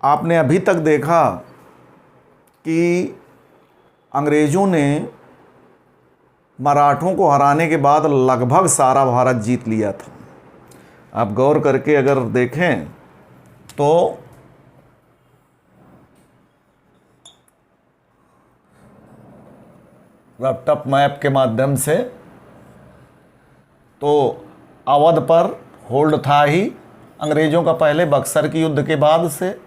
आपने अभी तक देखा कि अंग्रेज़ों ने मराठों को हराने के बाद लगभग सारा भारत जीत लिया था। आप गौर करके अगर देखें तो रफ्टप मैप के माध्यम से तो अवध पर होल्ड था ही अंग्रेज़ों का पहले बक्सर की युद्ध के बाद से।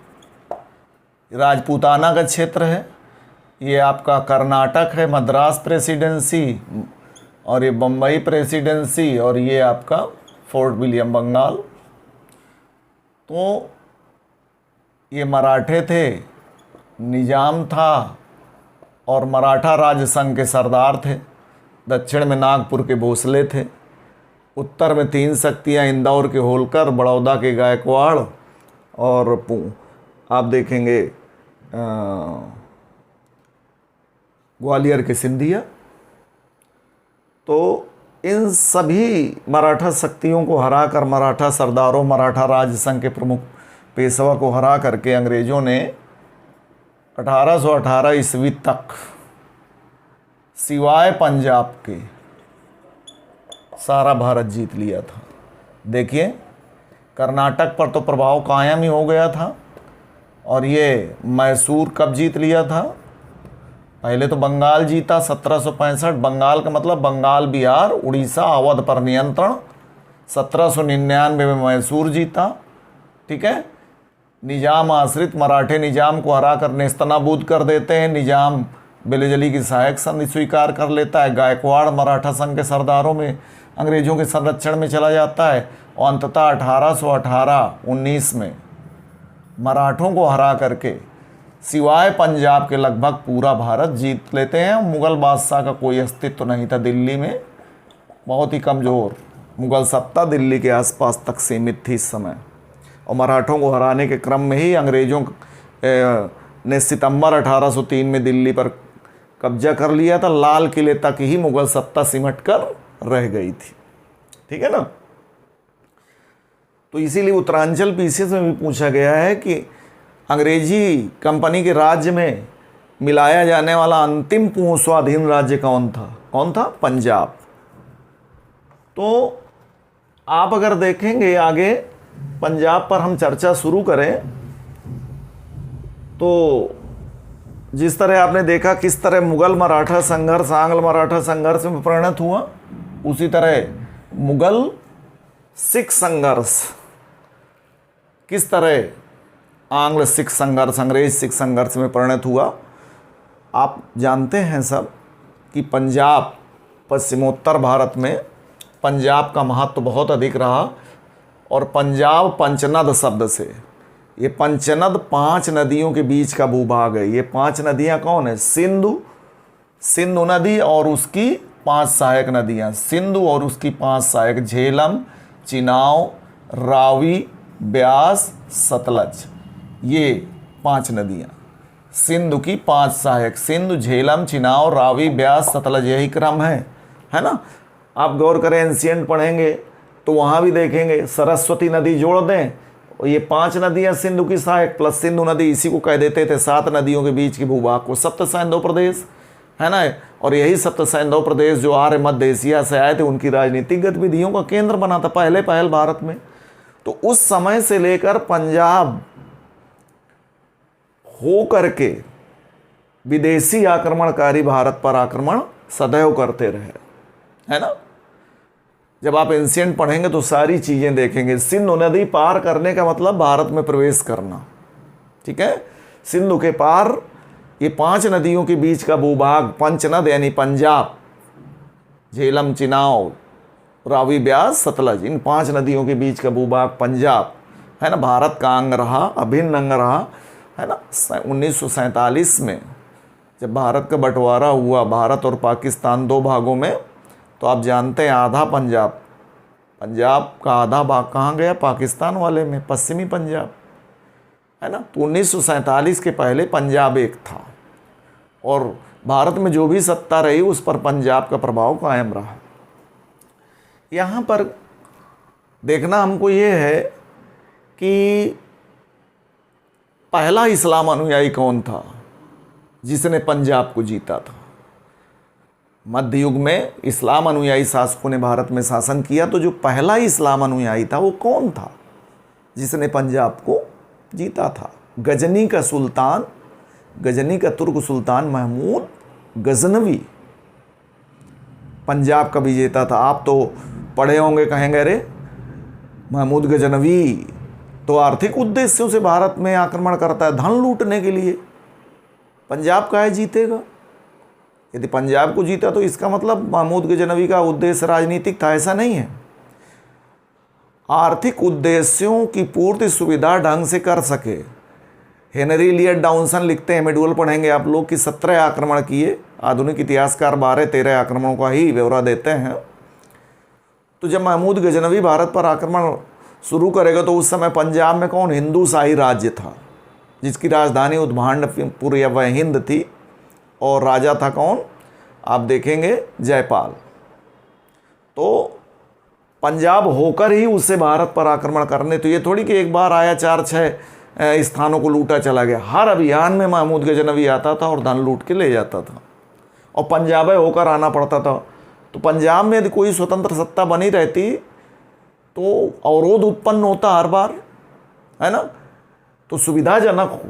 राजपूताना का क्षेत्र है, ये आपका कर्नाटक है, मद्रास प्रेसिडेंसी, और ये बम्बई प्रेसिडेंसी, और ये आपका फोर्ट विलियम बंगाल। तो ये मराठे थे, निजाम था और मराठा राज संघ के सरदार थे। दक्षिण में नागपुर के भोसले थे, उत्तर में तीन शक्तियाँ इंदौर के होलकर, बड़ौदा के गायकवाड़, और आप देखेंगे ग्वालियर के सिंधिया। तो इन सभी मराठा शक्तियों को हराकर, मराठा सरदारों, मराठा राज संघ के प्रमुख पेशवा को हरा करके अंग्रेज़ों ने 1818 ईस्वी तक सिवाय पंजाब के सारा भारत जीत लिया था। देखिए, कर्नाटक पर तो प्रभाव कायम ही हो गया था। और ये मैसूर कब जीत लिया था? पहले तो बंगाल जीता 1765। बंगाल का मतलब बंगाल, बिहार, उड़ीसा, अवध पर नियंत्रण। 1799 में मैसूर जीता। ठीक है, निजाम आश्रित मराठे निजाम को हरा कर नेस्तनाबूद कर देते हैं। निजाम बेलेजली की सहायक संधि स्वीकार कर लेता है। गायकवाड़ मराठा संघ के सरदारों में, अंग्रेज़ों के संरक्षण में चला जाता है और अंततः 1818-19 में मराठों को हरा करके सिवाय पंजाब के लगभग पूरा भारत जीत लेते हैं। मुग़ल बादशाह का कोई अस्तित्व नहीं था दिल्ली में, बहुत ही कमज़ोर मुग़ल सत्ता दिल्ली के आसपास तक सीमित थी इस समय। और मराठों को हराने के क्रम में ही अंग्रेज़ों ने सितंबर 1803 में दिल्ली पर कब्जा कर लिया था। लाल किले तक ही मुग़ल सत्ता सिमट कर रह गई थी। ठीक है ना। तो इसीलिए उत्तरांचल पीसीएस में भी पूछा गया है कि अंग्रेजी कंपनी के राज्य में मिलाया जाने वाला अंतिम पूर्ण स्वाधीन राज्य कौन था? कौन था? पंजाब। तो आप अगर देखेंगे आगे पंजाब पर हम चर्चा शुरू करें तो जिस तरह आपने देखा किस तरह मुग़ल मराठा संघर्ष आंग्ल मराठा संघर्ष में परिणत हुआ, उसी तरह मुग़ल सिख संघर्ष किस तरह आंग्ल सिख संघर्ष, अंग्रेज सिख संघर्ष में परिणत हुआ। आप जानते हैं सब कि पंजाब, पश्चिमोत्तर भारत में पंजाब का महत्व बहुत अधिक रहा। और पंजाब पंचनद शब्द से, ये पंचनद 5 नदियों के बीच का भूभाग है। ये 5 नदियाँ कौन है? सिंधु नदी और उसकी 5 सहायक नदियाँ, सिंधु और उसकी 5 सहायक, झेलम, चिनाव, रावी, ब्यास, सतलज। ये 5 नदियाँ सिंधु की 5 सहायक, सिंधु, झेलम, चिनाव, रावी, ब्यास, सतलज, यही क्रम है ना। आप गौर करें, एंशिएंट पढ़ेंगे तो वहाँ भी देखेंगे सरस्वती नदी जोड़ दें और ये 5 नदियाँ सिंधु की सहायक प्लस सिंधु नदी, इसी को कह देते थे 7 नदियों के बीच के भूभाग को सप्त सैंधव प्रदेश, है ना। और यही सप्त सैंधव प्रदेश जो आर्य मध्य एशिया से आए थे, उनकी राजनीतिक गतिविधियों का केंद्र बना था पहल भारत में। तो उस समय से लेकर पंजाब हो करके विदेशी आक्रमणकारी भारत पर आक्रमण सदैव करते रहे, है ना। जब आप एंशिएंट पढ़ेंगे तो सारी चीज़ें देखेंगे। सिंधु नदी पार करने का मतलब भारत में प्रवेश करना। ठीक है, सिंधु के पार ये 5 नदियों के बीच का भूभाग, पंचनद यानी पंजाब, झेलम, चिनाव, रावी, ब्यास, सतलज, इन 5 नदियों के बीच का भूभाग पंजाब, है ना, भारत का अंग रहा, अभिन्न अंग रहा, है ना। 1947 में जब भारत का बंटवारा हुआ, भारत और पाकिस्तान 2 भागों में, तो आप जानते हैं आधा पंजाब का आधा भाग कहाँ गया? पाकिस्तान वाले में, पश्चिमी पंजाब, है ना। तो 1947 के पहले पंजाब एक था और भारत में जो भी सत्ता रही उस पर पंजाब का प्रभाव कायम रहा। यहाँ पर देखना हमको ये है कि पहला इस्लाम अनुयायी कौन था जिसने पंजाब को जीता था? मध्य युग में इस्लाम अनुयायी शासकों ने भारत में शासन किया, तो जो पहला इस्लाम अनुयायी था वो कौन था जिसने पंजाब को जीता था? गजनी का सुल्तान, गजनी का तुर्क सुल्तान महमूद गजनवी पंजाब का विजेता था। आप तो पढ़े होंगे, कहेंगे अरे महमूद गजनवी तो आर्थिक उद्देश्यों से भारत में आक्रमण करता है, धन लूटने के लिए। पंजाब काहे जीतेगा? यदि पंजाब को जीता तो इसका मतलब महमूद गजनवी का उद्देश्य राजनीतिक था, ऐसा नहीं है। आर्थिक उद्देश्यों की पूर्ति सुविधा ढंग से कर सके। हेनरी लियट डाउनसन लिखते हैं, मेडुअल पढ़ेंगे आप लोग, कि 17 आक्रमण किए। आधुनिक इतिहासकार 12-13 आक्रमणों का ही ब्यौरा देते हैं। तो जब महमूद गजनवी भारत पर आक्रमण शुरू करेगा तो उस समय पंजाब में कौन हिंदू शाही राज्य था, जिसकी राजधानी उद्भांडपुर या वह हिंद थी, और राजा था कौन? आप देखेंगे जयपाल। तो पंजाब होकर ही उससे भारत पर आक्रमण करने, तो ये थोड़ी कि एक बार आया 4-6 स्थानों को लूटा चला गया। हर अभियान में महमूद गजनवी आता था और धन लूट के ले जाता था, और पंजाब होकर आना पड़ता था। तो पंजाब में यदि कोई स्वतंत्र सत्ता बनी रहती तो अवरोध उत्पन्न होता हर बार, है ना। तो सुविधाजनक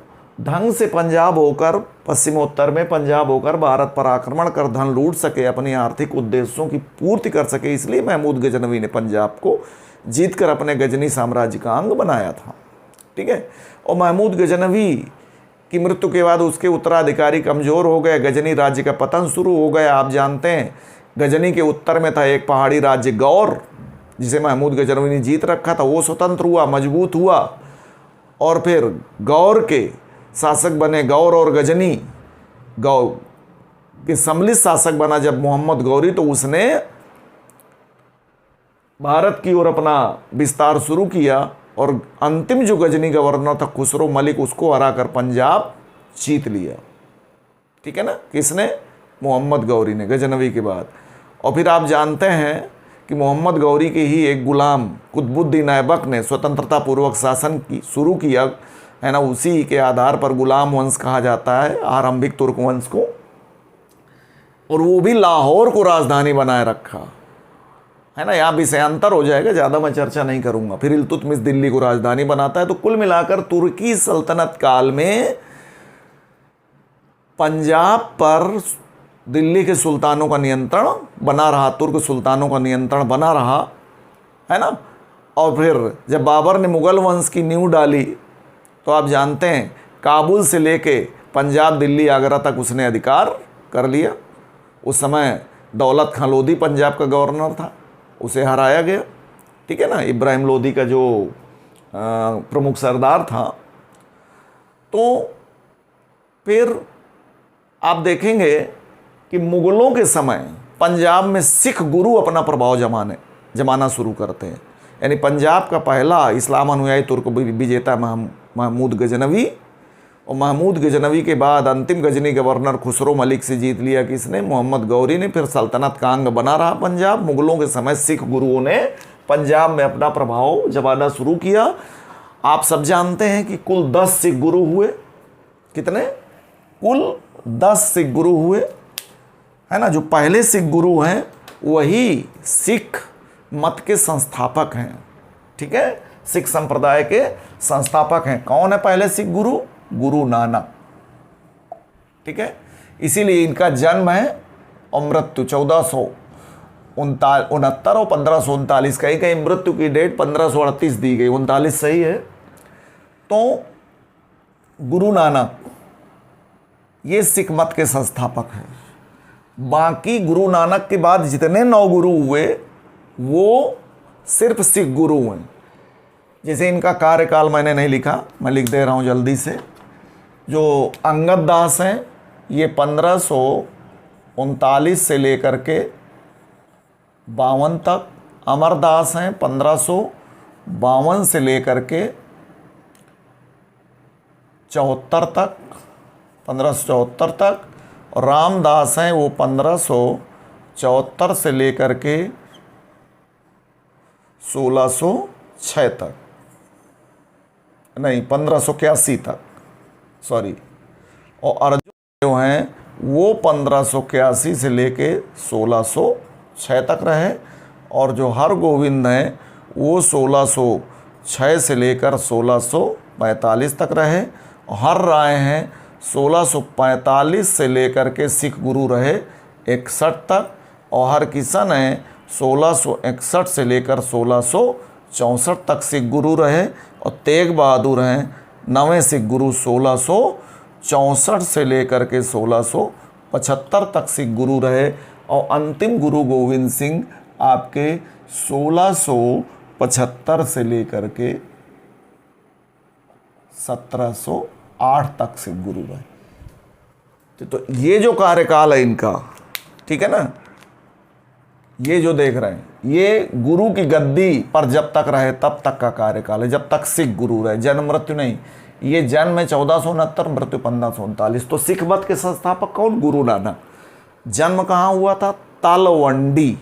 ढंग से पंजाब होकर, पश्चिमोत्तर में पंजाब होकर भारत पर आक्रमण कर धन लूट सके, अपने आर्थिक उद्देश्यों की पूर्ति कर सके, इसलिए महमूद गजनवी ने पंजाब को जीतकर अपने गजनी साम्राज्य का अंग बनाया था। ठीक है। और महमूद गजनवी की मृत्यु के बाद उसके उत्तराधिकारी कमज़ोर हो गए, गजनी राज्य का पतन शुरू हो गया। आप जानते हैं गजनी के उत्तर में था एक पहाड़ी राज्य गौर, जिसे महमूद गजनवी ने जीत रखा था। वो स्वतंत्र हुआ, मजबूत हुआ, और फिर गौर के शासक बने गौर और गजनी। गौ के सम्मिलित शासक बना जब मोहम्मद गौरी, तो उसने भारत की ओर अपना विस्तार शुरू किया, और अंतिम जो गजनी गवर्नर था खुसरो मलिक, उसको हराकर पंजाब जीत लिया। ठीक है ना। किसने? मोहम्मद गौरी ने, गजनवी के बाद। और फिर आप जानते हैं कि मोहम्मद गौरी के ही एक गुलाम कुतुबुद्दीन ऐबक ने स्वतंत्रता पूर्वक शासन की शुरू किया, है ना। उसी के आधार पर गुलाम वंश कहा जाता है आरंभिक तुर्क वंश को, और वो भी लाहौर को राजधानी बनाए रखा, है ना। यहाँ विषयांतर हो जाएगा, ज़्यादा मैं चर्चा नहीं करूँगा। फिर इल्तुतमिश दिल्ली को राजधानी बनाता है। तो कुल मिलाकर तुर्की सल्तनत काल में पंजाब पर दिल्ली के सुल्तानों का नियंत्रण बना रहा, तुर्क सुल्तानों का नियंत्रण बना रहा, है ना। और फिर जब बाबर ने मुग़ल वंश की नींव डाली, तो आप जानते हैं काबुल से लेके पंजाब, दिल्ली, आगरा तक उसने अधिकार कर लिया। उस समय दौलत खां लोधी पंजाब का गवर्नर था, उसे हराया गया। ठीक है ना। इब्राहिम लोधी का जो प्रमुख सरदार था। तो फिर आप देखेंगे कि मुग़लों के समय पंजाब में सिख गुरु अपना प्रभाव जमाना शुरू करते हैं। यानी पंजाब का पहला इस्लाम अनुयायी तुर्क विजेता महमूद गजनवी, और महमूद गजनवी के बाद अंतिम गजनी गवर्नर खुसरो मलिक से जीत लिया किसने? मोहम्मद गौरी ने। फिर सल्तनत का अंग बना रहा पंजाब। मुग़लों के समय सिख गुरुओं ने पंजाब में अपना प्रभाव जमाना शुरू किया। आप सब जानते हैं कि कुल 10 सिख गुरु हुए। कितने? कुल 10 सिख गुरु हुए, है ना। जो पहले सिख गुरु हैं वही सिख मत के संस्थापक हैं। ठीक है। सिख संप्रदाय के संस्थापक हैं। कौन है पहले सिख गुरु? गुरु नानक। ठीक है। इसीलिए इनका जन्म है और मृत्यु 1469 और 1539, कहीं कहीं मृत्यु की डेट 1538 दी गई, 39 सही है। तो गुरु नानक ये सिख मत के संस्थापक हैं। बाकी गुरु नानक के बाद जितने 9 गुरु हुए वो सिर्फ सिख गुरु हैं। जैसे इनका कार्यकाल मैंने नहीं लिखा, मैं लिख दे रहा हूँ जल्दी से। जो अंगद दास हैं ये 1539 से लेकर के 52 तक, अमरदास हैं 1552 से लेकर के 74 तक, 1574 तक, और रामदास हैं वो 1574 से लेकर के 1606 तक, नहीं 1581 तक, सॉरी, और अर्जुन जो हैं वो 1581 से लेके 1606 तक रहे, और जो हरगोविंद हैं वो 1606 से लेकर 1645 तक रहे। हर राय हैं 1645 से लेकर के सिख गुरु रहे 61 तक, और हरकिशन हैं 1661 से लेकर 1664 तक सिख गुरु रहे, और तेग बहादुर हैं 9वें सिख गुरु 1664 से लेकर के 1675 तक सिख गुरु रहे, और अंतिम गुरु गोविंद सिंह आपके 1675 से लेकर के 1708 तक सिख गुरु रहे। तो ये जो कार्यकाल है इनका, ठीक है ना, ये जो देख रहे हैं ये गुरु की गद्दी पर जब तक रहे तब तक का कार्यकाल है, जब तक सिख गुरु रहे, जन्म मृत्यु नहीं। ये जन्म है 1469, मृत्यु 1539। तो सिख मत के संस्थापक कौन? गुरु नानक। जन्म कहाँ हुआ था? तलवंडी,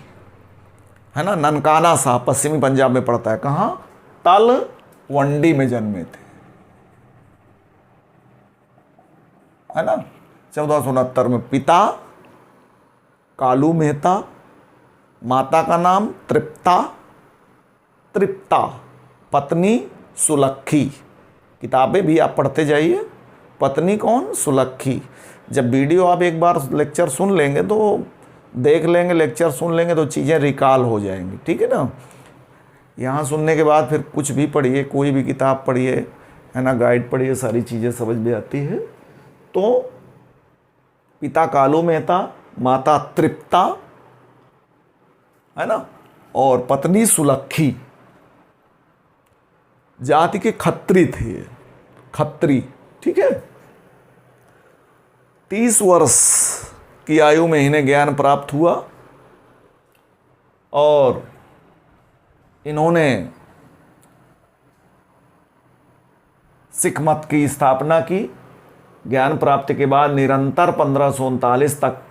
है ना, ननकाना साहब पश्चिमी पंजाब में पड़ता है। कहाँ? तलवंडी में जन्मे थे, है ना, 1469 में। पिता कालू मेहता, माता का नाम तृप्ता, पत्नी सुलक्खी। किताबें भी आप पढ़ते जाइए। पत्नी कौन? सुलक्खी। जब वीडियो आप एक बार लेक्चर सुन लेंगे तो देख लेंगे, लेक्चर सुन लेंगे तो चीज़ें रिकॉल हो जाएंगी, ठीक है ना। यहाँ सुनने के बाद फिर कुछ भी पढ़िए, कोई भी किताब पढ़िए, है ना, गाइड पढ़िए, सारी चीज़ें समझ में आती है। तो पिता कालू मेहता, माता तृप्ता, है ना, और पत्नी सुलक्खी। जाति के खत्री थे, खत्री, ठीक है। 30 वर्ष की आयु में इन्हें ज्ञान प्राप्त हुआ, और इन्होंने सिख मत की स्थापना की। ज्ञान प्राप्ति के बाद निरंतर 1539 तक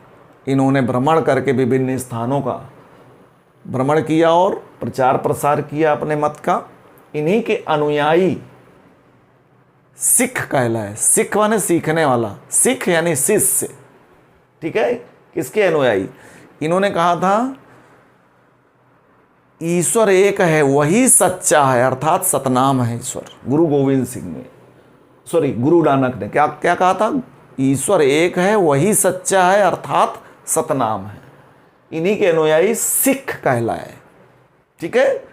इन्होंने भ्रमण करके विभिन्न स्थानों का भ्रमण किया और प्रचार प्रसार किया अपने मत का। इन्हीं के अनुयायी सिख कहलाए। सिख माने सीखने वाला, सिख यानी शिष्य, ठीक है। किसके अनुयायी? इन्होंने कहा था ईश्वर एक है, वही सच्चा है, अर्थात सतनाम है ईश्वर। गुरु गोविंद सिंह ने, सॉरी, गुरु नानक ने क्या क्या कहा था? ईश्वर एक है, वही सच्चा है, अर्थात सतनाम है। इन्हीं के अनुयायी सिख कहलाए, ठीक है।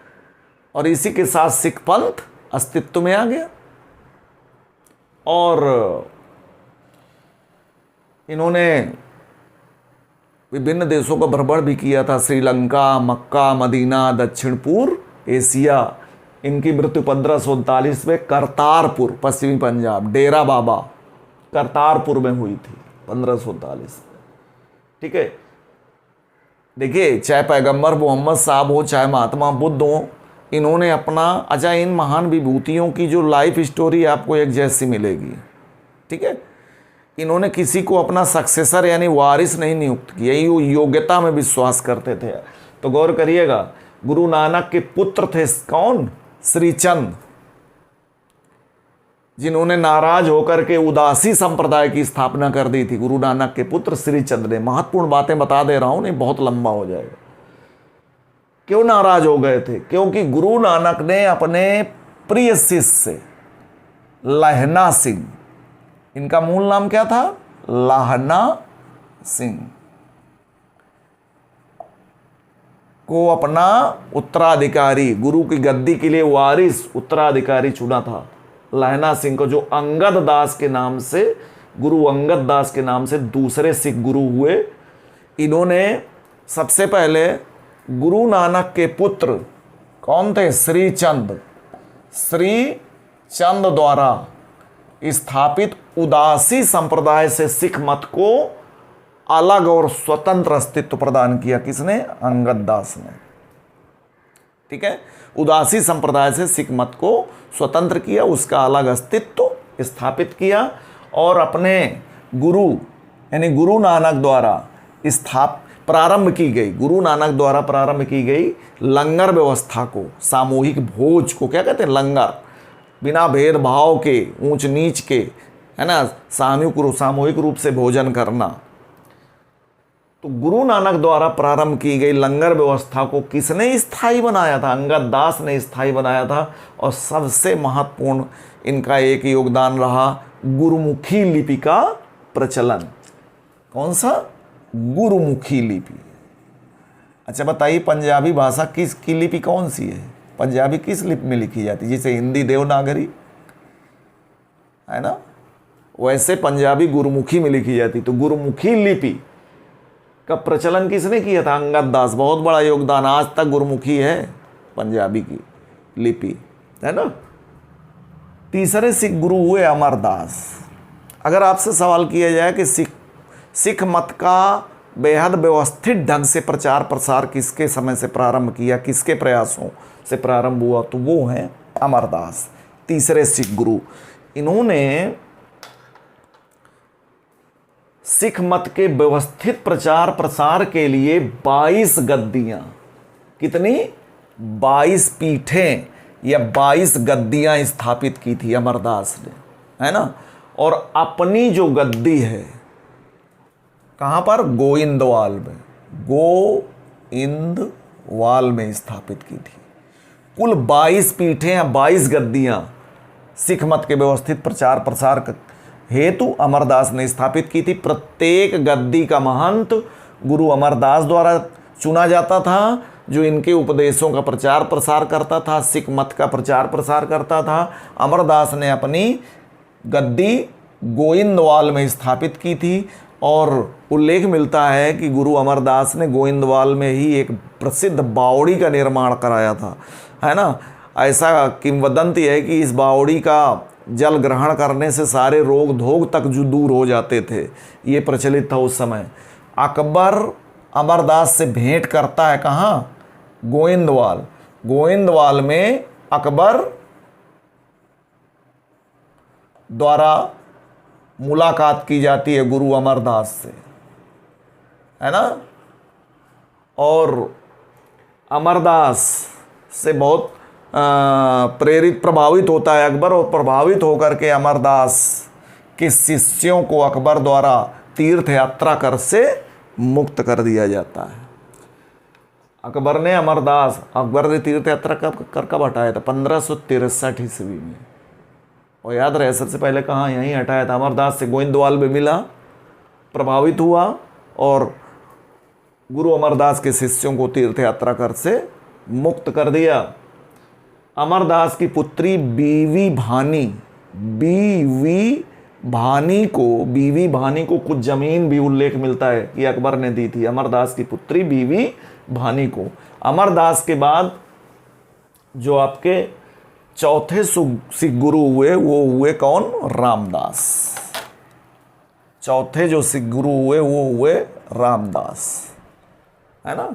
और इसी के साथ सिख पंथ अस्तित्व में आ गया। और इन्होंने विभिन्न देशों का भ्रमण भी किया था, श्रीलंका, मक्का, मदीना, दक्षिण पूर्व एशिया। इनकी मृत्यु 1539 में करतारपुर, पश्चिमी पंजाब, डेरा बाबा करतारपुर में हुई थी 1539 में, ठीक है। देखिए, चाहे पैगंबर मोहम्मद साहब हो, चाहे महात्मा बुद्ध हो, इन्होंने अपना, अच्छा, इन महान विभूतियों की जो लाइफ स्टोरी आपको एक जैसी मिलेगी, ठीक है। इन्होंने किसी को अपना सक्सेसर यानी वारिस नहीं नियुक्त किया, ये योग्यता में विश्वास करते थे। तो गौर करिएगा, गुरु नानक के पुत्र थे कौन? श्रीचंद, जिन्होंने नाराज होकर के उदासी संप्रदाय की स्थापना कर दी थी। गुरु नानक के पुत्र श्रीचंद ने। महत्वपूर्ण बातें बता दे रहा हूं, नहीं बहुत लंबा हो जाएगा। क्यों नाराज हो गए थे? क्योंकि गुरु नानक ने अपने प्रिय शिष्य लहना सिंह, इनका मूल नाम क्या था? लहना सिंह, को अपना उत्तराधिकारी, गुरु की गद्दी के लिए वारिस उत्तराधिकारी चुना था। लहना सिंह को, जो अंगद दास के नाम से, गुरु अंगद दास के नाम से दूसरे सिख गुरु हुए। इन्होंने सबसे पहले गुरु नानक के पुत्र कौन थे? श्रीचंद। श्रीचंद द्वारा स्थापित उदासी संप्रदाय से सिख मत को अलग और स्वतंत्र अस्तित्व प्रदान किया। किसने? अंगद दास ने, ठीक है। उदासी संप्रदाय से सिख मत को स्वतंत्र किया, उसका अलग अस्तित्व स्थापित किया, और अपने गुरु यानी गुरु नानक द्वारा प्रारंभ की गई, गुरु नानक द्वारा प्रारंभ की गई लंगर व्यवस्था को, सामूहिक भोज को क्या कहते हैं? लंगर, बिना भेदभाव के, ऊंच नीच के, है ना, सामूहिक रूप से भोजन करना। तो गुरु नानक द्वारा प्रारंभ की गई लंगर व्यवस्था को किसने स्थायी बनाया था? अंगद दास ने स्थायी बनाया था। और सबसे महत्वपूर्ण इनका एक योगदान रहा गुरुमुखी लिपि का प्रचलन। कौन सा? गुरुमुखी लिपि। अच्छा बताइए, पंजाबी भाषा की लिपि कौन सी है? पंजाबी किस लिपि में लिखी जाती है? जैसे हिंदी देवनागरी है ना, वैसे पंजाबी गुरुमुखी में लिखी जाती। तो गुरुमुखी लिपि का प्रचलन किसने किया था? अंगद दास। बहुत बड़ा योगदान। आज तक गुरुमुखी है पंजाबी की लिपि, है ना। तीसरे सिख गुरु हुए अमरदास। अगर आपसे सवाल किया जाए कि सिख मत का बेहद व्यवस्थित ढंग से प्रचार प्रसार किसके समय से प्रारंभ किया, किसके प्रयासों से प्रारंभ हुआ, तो वो हैं अमरदास, तीसरे सिख गुरु। इन्होंने सिख मत के व्यवस्थित प्रचार प्रसार के लिए 22 गद्दियां, कितनी? 22 पीठें या 22 गद्दियां स्थापित की थी अमरदास ने, है ना। और अपनी जो गद्दी है कहाँ पर? गोइंदवाल में, गोइंदवाल में स्थापित की थी। कुल 22 पीठें या 22 गद्दियां सिख मत के व्यवस्थित प्रचार प्रसार हेतु अमरदास ने स्थापित की थी। प्रत्येक गद्दी का महंत गुरु अमरदास द्वारा चुना जाता था, जो इनके उपदेशों का प्रचार प्रसार करता था, सिख मत का प्रचार प्रसार करता था। अमरदास ने अपनी गद्दी गोइंदवाल में स्थापित की थी। और उल्लेख मिलता है कि गुरु अमरदास ने गोइंदवाल में ही एक प्रसिद्ध बावड़ी का निर्माण कराया था, है ना। ऐसा किंवदंती है कि इस बावड़ी का जल ग्रहण करने से सारे रोग धोग तक जो दूर हो जाते थे, ये प्रचलित था उस समय। अकबर अमरदास से भेंट करता है कहाँ? गोइंदवाल। गोइंदवाल में अकबर द्वारा मुलाकात की जाती है गुरु अमरदास से, है ना। और अमरदास से बहुत प्रेरित प्रभावित होता है अकबर, और प्रभावित होकर के अमरदास के शिष्यों को अकबर द्वारा तीर्थ यात्रा कर से मुक्त कर दिया जाता है। अकबर ने तीर्थ यात्रा कब हटाया था? 1563 ईस्वी में। और याद रहे, सबसे पहले कहाँ? यहीं हटाया था। अमरदास से गोइंदवाल में मिला, प्रभावित हुआ और गुरु अमरदास के शिष्यों को तीर्थ यात्रा कर से मुक्त कर दिया। अमरदास की पुत्री बीवी भानी को कुछ जमीन भी उल्लेख मिलता है कि अकबर ने दी थी। अमरदास की पुत्री बीवी भानी को। अमरदास के बाद जो आपके चौथे सिख गुरु हुए वो हुए कौन? रामदास। चौथे जो सिख गुरु हुए वो हुए रामदास, है ना,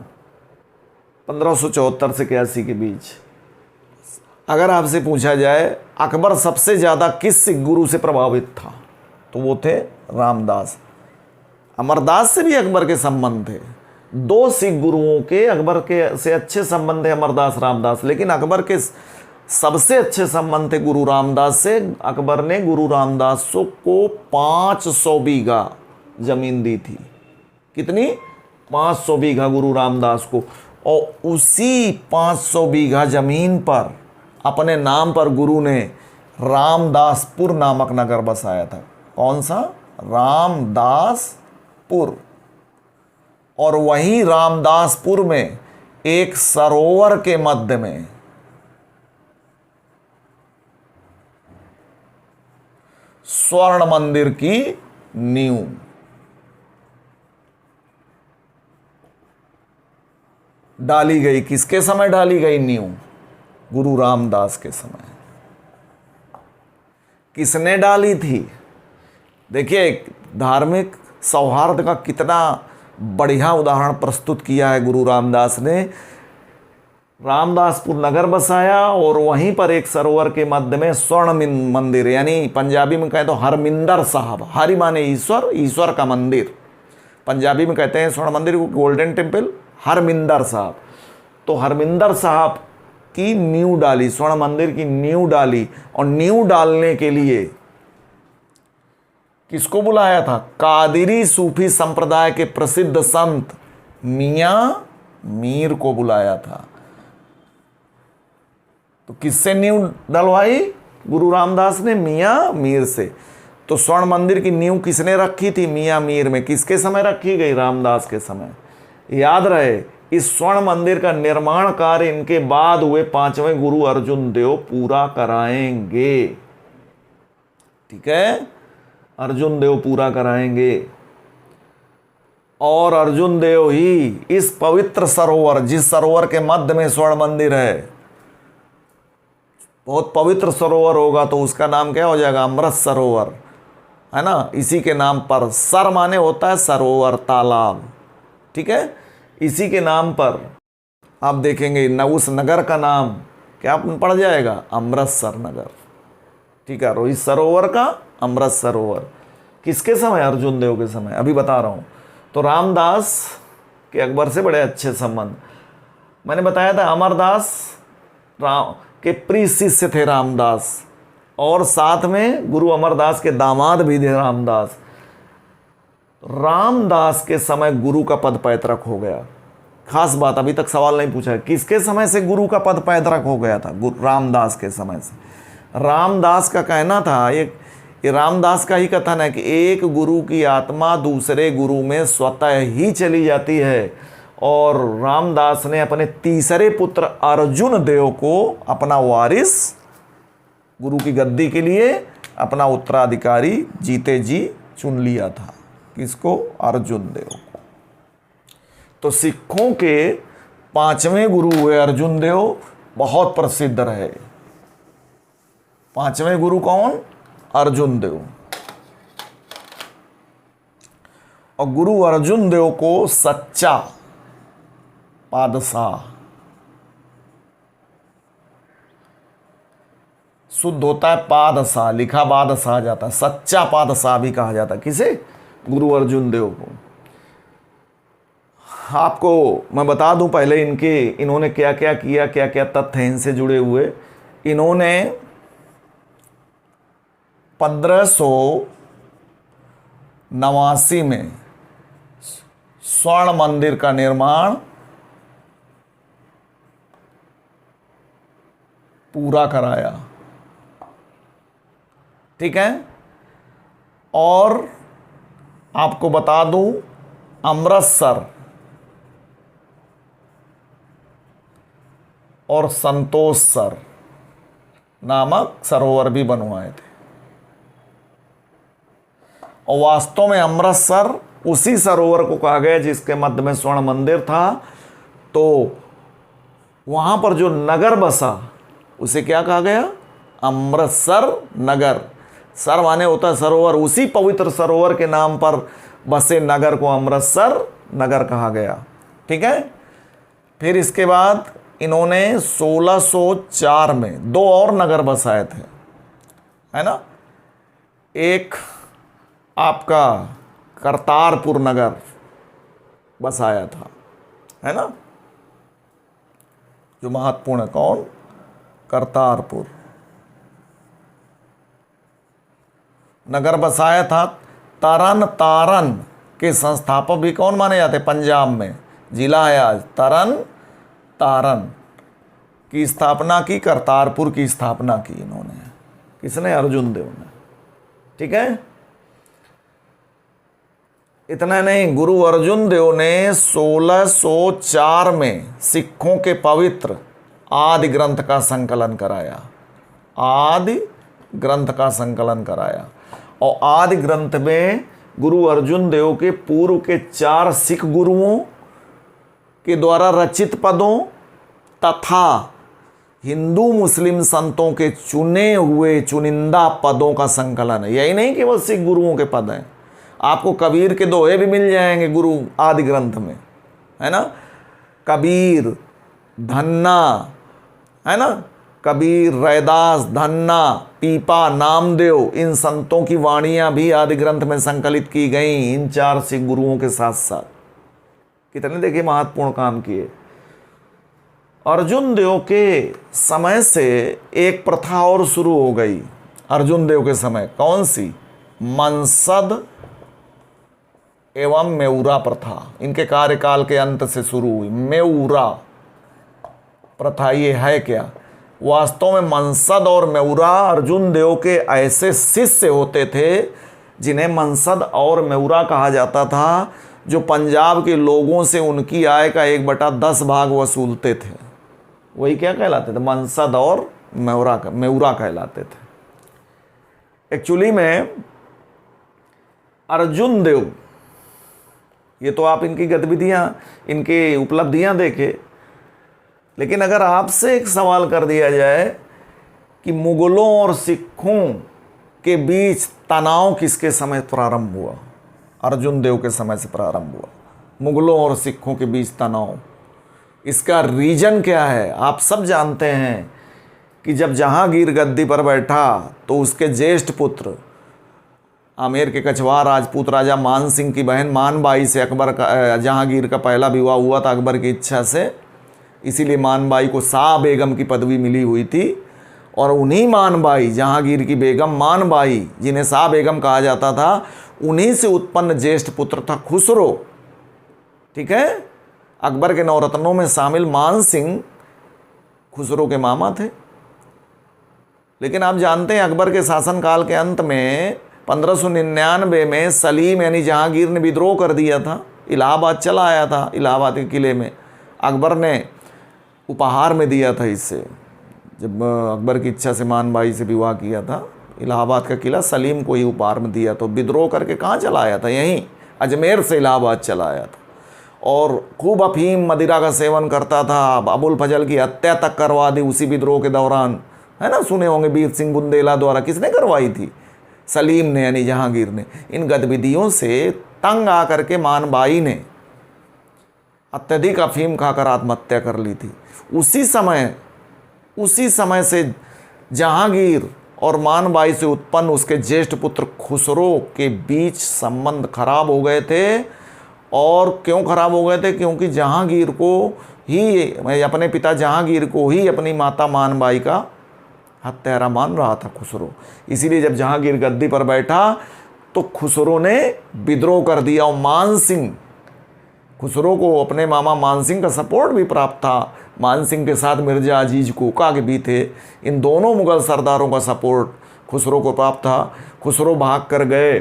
1574 से 81 के बीच। अगर आपसे पूछा जाए अकबर सबसे ज़्यादा किस सिख गुरु से प्रभावित था, तो वो थे रामदास। अमरदास से भी अकबर के संबंध थे। दो सिख गुरुओं के अकबर के से अच्छे संबंध थे, अमरदास रामदास। लेकिन अकबर के सबसे अच्छे संबंध थे गुरु रामदास से। अकबर ने गुरु रामदास को 500 बीघा जमीन दी थी। कितनी? 500 बीघा गुरु रामदास को। और उसी 500 बीघा जमीन पर अपने नाम पर गुरु ने रामदासपुर नामक नगर बसाया था। कौन सा? रामदासपुर। और वहीं रामदासपुर में एक सरोवर के मध्य में स्वर्ण मंदिर की नींव डाली गई। किसके समय डाली गई नींव? गुरु रामदास के समय। किसने डाली थी? देखिए, धार्मिक सौहार्द का कितना बढ़िया उदाहरण प्रस्तुत किया है गुरु रामदास ने। रामदासपुर नगर बसाया और वहीं पर एक सरोवर के मध्य में स्वर्ण मंदिर, यानी पंजाबी में कहें तो हरमिंदर साहब। हरि माने ईश्वर, ईश्वर का मंदिर। पंजाबी में कहते हैं स्वर्ण मंदिर को गोल्डन टेम्पल। हरमिंदर साहब, तो हरमिंदर साहब की नींव डाली, स्वर्ण मंदिर की नींव डाली। और नींव डालने के लिए किसको बुलाया था? कादिरी सूफी संप्रदाय के प्रसिद्ध संत मियाँ मीर को बुलाया था। तो किससे नींव डलवाई गुरु रामदास ने? मियाँ मीर से। तो स्वर्ण मंदिर की नींव किसने रखी थी? मियाँ मीर में। किसके समय रखी गई? रामदास के समय। याद रहे, इस स्वर्ण मंदिर का निर्माण कार्य इनके बाद हुए 5वें गुरु अर्जुन देव पूरा कराएंगे। ठीक है, अर्जुन देव पूरा कराएंगे। और अर्जुन देव ही इस पवित्र सरोवर, जिस सरोवर के मध्य में स्वर्ण मंदिर है, बहुत पवित्र सरोवर होगा तो उसका नाम क्या हो जाएगा? अमृत सरोवर, है ना। इसी के नाम पर, सर माने होता है सरोवर, तालाब। ठीक है, इसी के नाम पर आप देखेंगे न उस नगर का नाम क्या पड़ जाएगा? अमृतसर नगर। ठीक है, रोहित सरोवर का अमृत सरोवर। किसके समय? अर्जुन देव के समय। अभी बता रहा हूँ। तो रामदास के अकबर से बड़े अच्छे संबंध। मैंने बताया था अमरदास राम के प्रिय शिष्य थे रामदास, और साथ में गुरु अमरदास के दामाद भी थे रामदास। रामदास के समय गुरु का पद पैतृक हो गया। खास बात, अभी तक सवाल नहीं पूछा, किसके समय से गुरु का पद पैतृक हो गया था? रामदास के समय से। रामदास का कहना था, ये रामदास का ही कथन है कि एक गुरु की आत्मा दूसरे गुरु में स्वतः ही चली जाती है, और रामदास ने अपने तीसरे पुत्र अर्जुन देव को अपना वारिस, गुरु की गद्दी के लिए अपना उत्तराधिकारी जीते जी चुन लिया था। किसको? अर्जुन देव को। तो सिखों के 5वें गुरु हुए अर्जुन देव, बहुत प्रसिद्ध रहे। 5वें गुरु कौन? अर्जुन देव। और गुरु अर्जुन देव को सच्चा पादशाह, शुद्ध होता है पादशाह, लिखा बादशाह जाता है, सच्चा पादशाह भी कहा जाता है। किसे? गुरु अर्जुन देव को। आपको मैं बता दूं पहले इन्होंने क्या क्या किया, क्या क्या तथ्य हैं इनसे जुड़े हुए। इन्होंने 1589 में स्वर्ण मंदिर का निर्माण पूरा कराया। ठीक है, और आपको बता दूं अमृतसर और संतोषसर नामक सरोवर भी बनवाए थे। और वास्तव में अमृतसर उसी सरोवर को कहा गया जिसके मध्य में स्वर्ण मंदिर था। तो वहां पर जो नगर बसा उसे क्या कहा गया? अमृतसर नगर। सर माने होता है सरोवर, उसी पवित्र सरोवर के नाम पर बसे नगर को अमृतसर नगर कहा गया। ठीक है, फिर इसके बाद इन्होंने 1604 में 2 और नगर बसाए थे, है ना। एक आपका करतारपुर नगर बसाया था, है ना, जो महत्वपूर्ण है। कौन? करतारपुर नगर बसाया था। तरन तारन के संस्थापक भी कौन माने जाते? पंजाब में जिला है आज तरन तारन की स्थापना की, करतारपुर की स्थापना की इन्होंने। किसने? अर्जुन देव ने। ठीक है, इतना नहीं, गुरु अर्जुन देव ने 1604 में सिखों के पवित्र आदि ग्रंथ का संकलन कराया। आदि ग्रंथ का संकलन कराया। और आदि ग्रंथ में गुरु अर्जुन देव के पूर्व के 4 सिख गुरुओं के द्वारा रचित पदों तथा हिंदू मुस्लिम संतों के चुने हुए चुनिंदा पदों का संकलन है। यही नहीं कि वो सिख गुरुओं के पद हैं, आपको कबीर के दोहे भी मिल जाएंगे गुरु आदि ग्रंथ में, है ना। कबीर, धन्ना, है ना, कबीर, रैदास, धन्ना, पीपा, नामदेव, इन संतों की वाणियां भी आदि ग्रंथ में संकलित की गई, इन 4 सिख गुरुओं के साथ साथ। कितने देखिए महत्वपूर्ण काम किए। अर्जुन देव के समय से एक प्रथा और शुरू हो गई। अर्जुन देव के समय कौन सी? मंसद एवं मेउरा प्रथा इनके कार्यकाल के अंत से शुरू हुई। मेउरा प्रथा ये है क्या? वास्तव में मंसद और मेउरा अर्जुन देव के ऐसे शिष्य होते थे जिन्हें मंसद और मेउरा कहा जाता था, जो पंजाब के लोगों से उनकी आय का 1/10 भाग वसूलते थे। वही क्या कहलाते थे? मंसद और मेउरा कहलाते थे। एक्चुअली में अर्जुन देव, ये तो आप इनकी गतिविधियां, इनकी उपलब्धियां देखे, लेकिन अगर आपसे एक सवाल कर दिया जाए कि मुगलों और सिखों के बीच तनाव किसके समय प्रारंभ हुआ? अर्जुन देव के समय से प्रारंभ हुआ। मुगलों और सिखों के बीच तनाव, इसका रीजन क्या है? आप सब जानते हैं कि जब जहांगीर गद्दी पर बैठा तो उसके ज्येष्ठ पुत्र आमेर के कछवाहा राजपूत राजा मान सिंह की बहन मानबाई से अकबर का, जहांगीर का पहला विवाह हुआ था अकबर की इच्छा से। इसीलिए मानबाई को शाह बेगम की पदवी मिली हुई थी। और उन्हीं मानबाई, जहांगीर की बेगम मानबाई, जिन्हें शाह बेगम कहा जाता था, उन्हीं से उत्पन्न ज्येष्ठ पुत्र था खुसरो। ठीक है, अकबर के नवरत्नों में शामिल मान सिंह खुसरो के मामा थे। लेकिन आप जानते हैं अकबर के शासनकाल के अंत में 1599 में सलीम यानी जहांगीर ने विद्रोह कर दिया था, इलाहाबाद चला आया था। इलाहाबाद के किले में अकबर ने उपहार में दिया था इससे, जब अकबर की इच्छा से मानबाई से विवाह किया था, इलाहाबाद का किला सलीम को ही उपहार में दिया। तो विद्रोह करके कहाँ चला आया था? यहीं अजमेर से इलाहाबाद चला आया था। और खूब अफीम मदिरा का सेवन करता था। अबुल फजल की हत्या तक करवा दी उसी विद्रोह के दौरान, है ना, सुने होंगे, वीर सिंह बुंदेला द्वारा। किसने करवाई थी? सलीम ने, यानी जहांगीर ने। इन गतिविधियों से तंग आकर के मानबाई ने अत्यधिक अफीम खाकर आत्महत्या कर ली थी। उसी समय से जहांगीर और मानबाई से उत्पन्न उसके ज्येष्ठ पुत्र खुसरो के बीच संबंध खराब हो गए थे। और क्यों खराब हो गए थे? क्योंकि जहांगीर को ही, अपने पिता जहांगीर को ही अपनी माता मानबाई का हत्यारा मान रहा था खुसरो। इसीलिए जब जहांगीर गद्दी पर बैठा तो खुसरो ने विद्रोह कर दिया। और मान सिंह, खुसरो को अपने मामा मान सिंह का सपोर्ट भी प्राप्त था। मान सिंह के साथ मिर्जा अजीज कोका के भी थे। इन दोनों मुगल सरदारों का सपोर्ट खुसरो को प्राप्त था। खुसरो भाग कर गए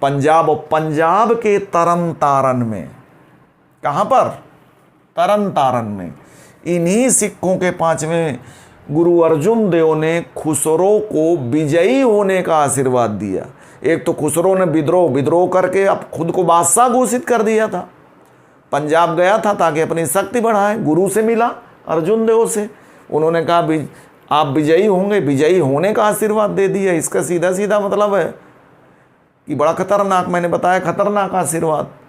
पंजाब, और पंजाब के तरन तारन में, कहाँ पर? तरन तारन में। इन्हीं सिखों के 5वें गुरु अर्जुन देव ने खुसरो को विजयी होने का आशीर्वाद दिया। एक तो खुसरो ने विद्रोह करके अब खुद को बादशाह घोषित कर दिया था। पंजाब गया था ताकि अपनी शक्ति बढ़ाए। गुरु से मिला, अर्जुन देव से। उन्होंने कहा आप विजयी होंगे, विजयी होने का आशीर्वाद दे दिया। इसका सीधा सीधा मतलब है कि बड़ा खतरनाक, मैंने बताया खतरनाक आशीर्वाद।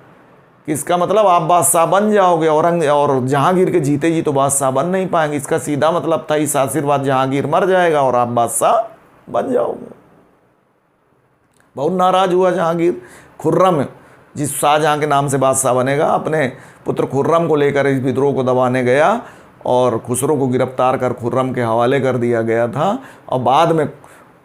कि इसका मतलब आप बादशाह बन जाओगे। और जहांगीर के जीते जी तो बादशाह बन नहीं पाएंगे। इसका सीधा मतलब था इस आशीर्वाद जहांगीर मर जाएगा और आप बादशाह बन जाओगे। बहुत नाराज हुआ जहांगीर। खुर्रम, जिस शाहजहां के नाम से बादशाह बनेगा, अपने पुत्र खुर्रम को लेकर इस विद्रोह को दबाने गया और खुसरो को गिरफ्तार कर खुर्रम के हवाले कर दिया गया था। और बाद में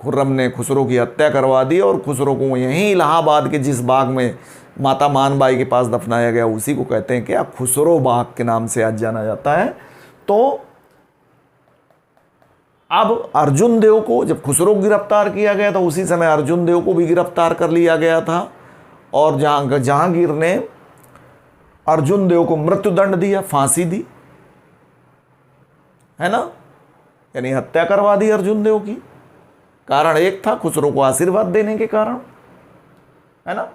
खुर्रम ने खुसरो की हत्या करवा दी और खुसरो को यहीं इलाहाबाद के जिस बाग में माता मानबाई के पास दफनाया गया, उसी को कहते हैं क्या, खुसरो बाग के नाम से आज जाना जाता है। तो अब अर्जुन देव को जब खुसरो को गिरफ्तार किया गया था, उसी समय अर्जुन देव को भी गिरफ्तार कर लिया गया था। और जहांगीर ने अर्जुन देव को मृत्युदंड दिया, फांसी दी, है ना, यानी हत्या करवा दी अर्जुन देव की। कारण एक था, खुसरो को आशीर्वाद देने के कारण, है ना।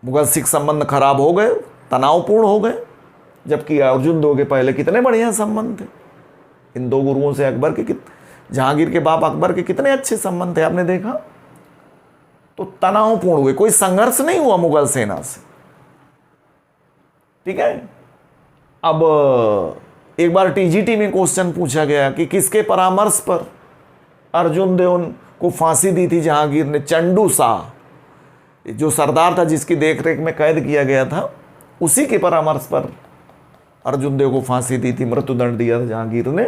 मुगल सिख संबंध खराब हो गए, तनावपूर्ण हो गए, जबकि अर्जुन देव के पहले कितने बढ़िया संबंध थे। इन दो गुरुओं से अकबर के जहांगीर के बाप अकबर के कितने अच्छे संबंध थे, आपने देखा। तो तनावपूर्ण हुए, कोई संघर्ष नहीं हुआ मुगल सेना से। ठीक है। अब एक बार टीजीटी में क्वेश्चन पूछा गया कि किसके परामर्श पर अर्जुन देव को फांसी दी थी जहांगीर ने? चंडू शाह, जो सरदार था जिसकी देखरेख में कैद किया गया था, उसी के परामर्श पर अर्जुन देव को फांसी दी थी, मृत्युदंड दिया था जहांगीर ने।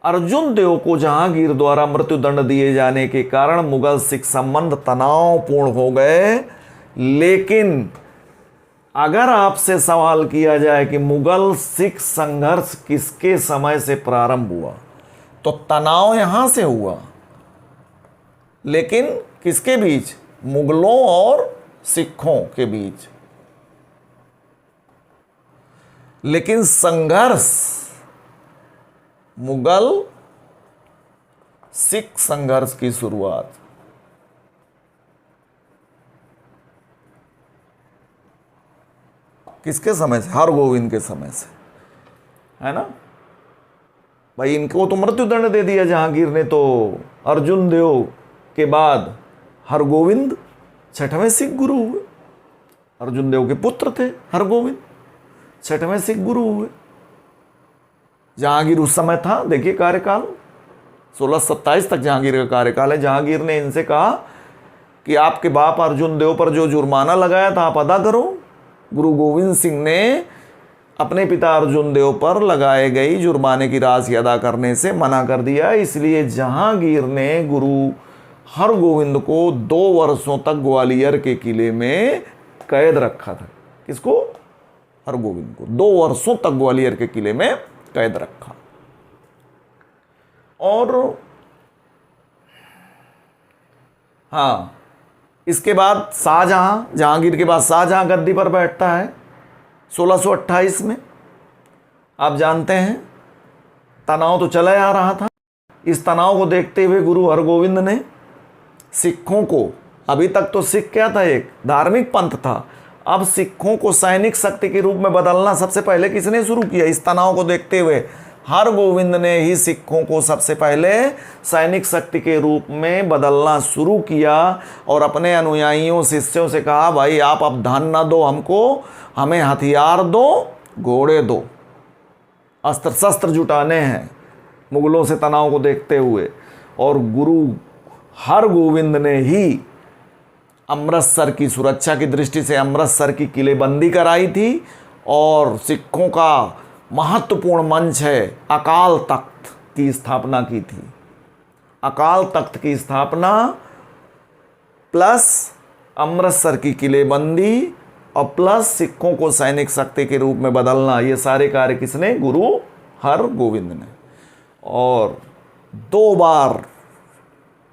अर्जुन देव को जहांगीर द्वारा मृत्युदंड दिए जाने के कारण मुगल सिख संबंध तनावपूर्ण हो गए। लेकिन अगर आपसे सवाल किया जाए कि मुगल सिख संघर्ष किसके समय से प्रारंभ हुआ, तो तनाव यहां से हुआ, लेकिन किसके बीच? मुगलों और सिखों के बीच। लेकिन संघर्ष, मुगल सिख संघर्ष की शुरुआत किसके समय से? हरगोविंद के समय से, है ना भाई। इनको तो मृत्युदंड दे दिया जहांगीर ने, तो अर्जुन देव के बाद हरगोविंद छठवें सिख गुरु हुए। अर्जुन देव के पुत्र थे हरगोविंद, छठवें सिख गुरु हुए। जहांगीर उस समय था, देखिए कार्यकाल 1627 तक जहांगीर का कार्यकाल है। जहांगीर ने इनसे कहा कि आपके बाप अर्जुन देव पर जो जुर्माना लगाया था आप अदा करो। गुरु गोविंद सिंह ने अपने पिता अर्जुन देव पर लगाए गई जुर्माने की राशि अदा करने से मना कर दिया। इसलिए जहांगीर ने गुरु हरगोविंद को 2 वर्षों तक ग्वालियर के किले में कैद रखा था। किसको? हरगोविंद को 2 वर्षों तक ग्वालियर के किले में कैद रखा। और हाँ, इसके बाद शाहजहां, जहांगीर के बाद शाहजहां गद्दी पर बैठता है 1628 में। आप जानते हैं तनाव तो चला आ रहा था। इस तनाव को देखते हुए गुरु हरगोविंद ने सिखों को, अभी तक तो सिख क्या था? एक धार्मिक पंथ था। अब सिखों को सैनिक शक्ति के रूप में बदलना सबसे पहले किसने शुरू किया? इस तनाव को देखते हुए हरगोविंद ने ही सिखों को सबसे पहले सैनिक शक्ति के रूप में बदलना शुरू किया और अपने अनुयायियों शिष्यों से कहा, भाई आप अब धन ना दो हमको, हमें हथियार दो, घोड़े दो, अस्त्र शस्त्र जुटाने हैं मुगलों से तनाव को देखते हुए। और गुरु हरगोविंद ने ही अमृतसर की सुरक्षा की दृष्टि से अमृतसर की किलेबंदी कराई थी और सिखों का महत्वपूर्ण मंच है अकाल तख्त की स्थापना की थी। अकाल तख्त की स्थापना प्लस अमृतसर की किलेबंदी और प्लस सिखों को सैनिक शक्ति के रूप में बदलना, ये सारे कार्य किसने? गुरु हरगोविंद ने। और 2 बार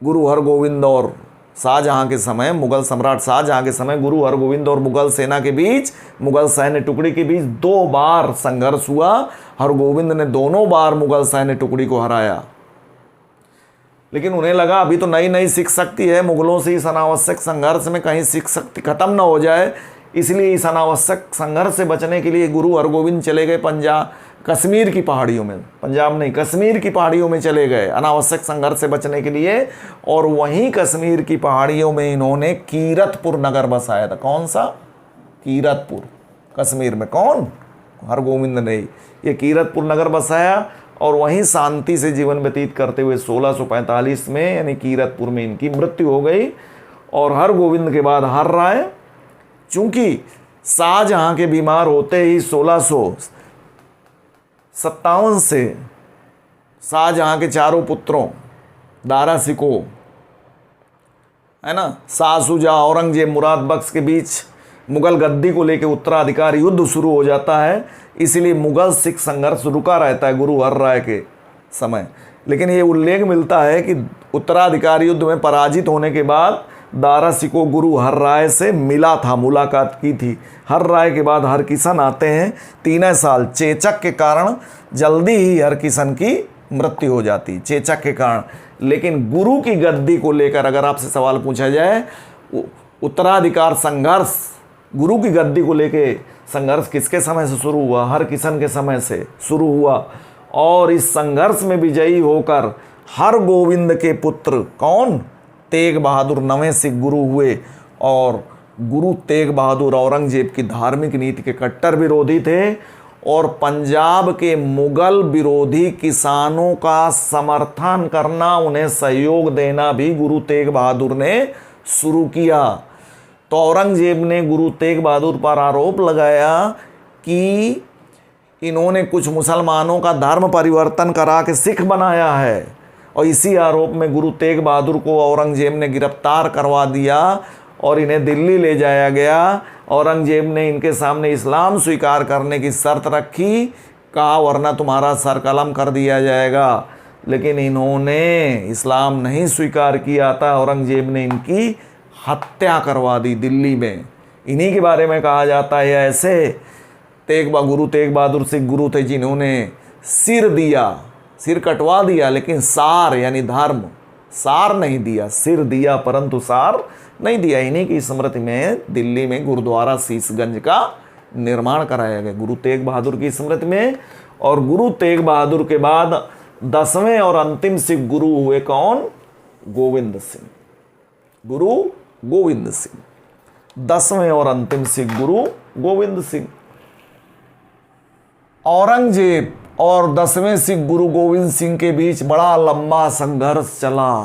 गुरु हरगोविंद और शाहजहां के समय, मुगल सम्राट शाहजहां के समय गुरु हरगोविंद और मुगल सेना के बीच, मुगल सैन्य टुकड़ी के बीच 2 बार संघर्ष हुआ। हरगोविंद ने दोनों बार मुगल सैन्य टुकड़ी को हराया। लेकिन उन्हें लगा अभी तो नई नई सिख शक्ति है, मुगलों से इस अनावश्यक संघर्ष में कहीं सिख शक्ति खत्म ना हो जाए, इसलिए इस अनावश्यक संघर्ष से बचने के लिए गुरु हरगोविंद चले गए पंजाब, कश्मीर की पहाड़ियों में, पंजाब नहीं कश्मीर की पहाड़ियों में चले गए अनावश्यक संघर्ष से बचने के लिए। और वहीं कश्मीर की पहाड़ियों में इन्होंने कीरतपुर नगर बसाया था। कौन सा? कीरतपुर, कश्मीर में। कौन? हरगोविंद ने ये कीरतपुर नगर बसाया और वहीं शांति से जीवन व्यतीत करते हुए 1645 में यानी कीरतपुर में इनकी मृत्यु हो गई। और हरगोविंद के बाद हर राय, चूंकि शाहजहां के बीमार होते ही 1657 से शाहजहां के चारों पुत्रों दारा सिको, है ना, शाह शुजा, औरंगजेब, मुराद बख्श के बीच मुगल गद्दी को लेकर उत्तराधिकार युद्ध शुरू हो जाता है। इसलिए मुगल सिख संघर्ष रुका रहता है गुरु हर राय के समय। लेकिन ये उल्लेख मिलता है कि उत्तराधिकार युद्ध में पराजित होने के बाद दारा सिको गुरु हर राय से मिला था, मुलाकात की थी। हर राय के बाद हरकिशन आते हैं। 3 साल चेचक के कारण जल्दी ही हरकिशन की मृत्यु हो जाती, चेचक के कारण। लेकिन गुरु की गद्दी को लेकर अगर आपसे सवाल पूछा जाए, उत्तराधिकार संघर्ष, गुरु की गद्दी को लेकर संघर्ष किसके समय से शुरू हुआ? हरकिशन के समय से शुरू हुआ। और इस संघर्ष में विजयी होकर हरगोविंद के पुत्र कौन? तेग बहादुर 9वें सिख गुरु हुए। और गुरु तेग बहादुर औरंगजेब की धार्मिक नीति के कट्टर विरोधी थे और पंजाब के मुगल विरोधी किसानों का समर्थन करना, उन्हें सहयोग देना भी गुरु तेग बहादुर ने शुरू किया। तो औरंगजेब ने गुरु तेग बहादुर पर आरोप लगाया कि इन्होंने कुछ मुसलमानों का धर्म परिवर्तन करा के सिख बनाया है, और इसी आरोप में गुरु तेग बहादुर को औरंगजेब ने गिरफ्तार करवा दिया और इन्हें दिल्ली ले जाया गया। औरंगजेब ने इनके सामने इस्लाम स्वीकार करने की शर्त रखी, कहा वरना तुम्हारा सर कलम कर दिया जाएगा, लेकिन इन्होंने इस्लाम नहीं स्वीकार किया था। औरंगजेब ने इनकी हत्या करवा दी दिल्ली में। इन्हीं के बारे में कहा जाता है ऐसे, गुरु तेग बहादुर सिख गुरु थे जिन्होंने सिर दिया, सिर कटवा दिया, लेकिन सार यानी धर्म सार नहीं दिया, सिर दिया परंतु सार नहीं दिया। इन्हीं की स्मृति में दिल्ली में गुरुद्वारा शीशगंज का निर्माण कराया गया, गुरु तेग बहादुर की स्मृति में। और गुरु तेग बहादुर के बाद 10वें और अंतिम सिख गुरु हुए कौन? गोविंद सिंह, गुरु गोविंद सिंह। 10वें और अंतिम सिख गुरु गोविंद सिंह। औरंगजेब और 10वें सिख गुरु गोविंद सिंह के बीच बड़ा लंबा संघर्ष चला।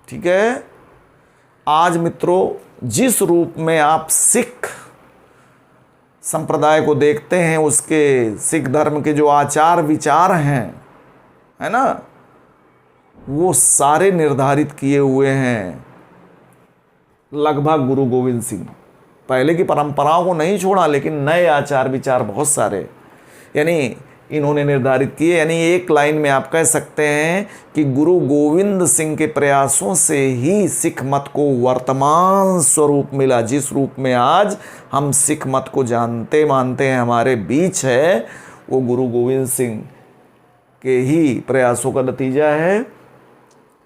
ठीक है, आज मित्रों जिस रूप में आप सिख संप्रदाय को देखते हैं, उसके सिख धर्म के जो आचार विचार हैं, है ना, वो सारे निर्धारित किए हुए हैं लगभग गुरु गोविंद सिंह। पहले की परंपराओं को नहीं छोड़ा, लेकिन नए आचार विचार बहुत सारे यानी इन्होंने निर्धारित किए। यानी एक लाइन में आप कह सकते हैं कि गुरु गोविंद सिंह के प्रयासों से ही सिख मत को वर्तमान स्वरूप मिला, जिस रूप में आज हम सिख मत को जानते मानते हैं हमारे बीच है, वो गुरु गोविंद सिंह के ही प्रयासों का नतीजा है।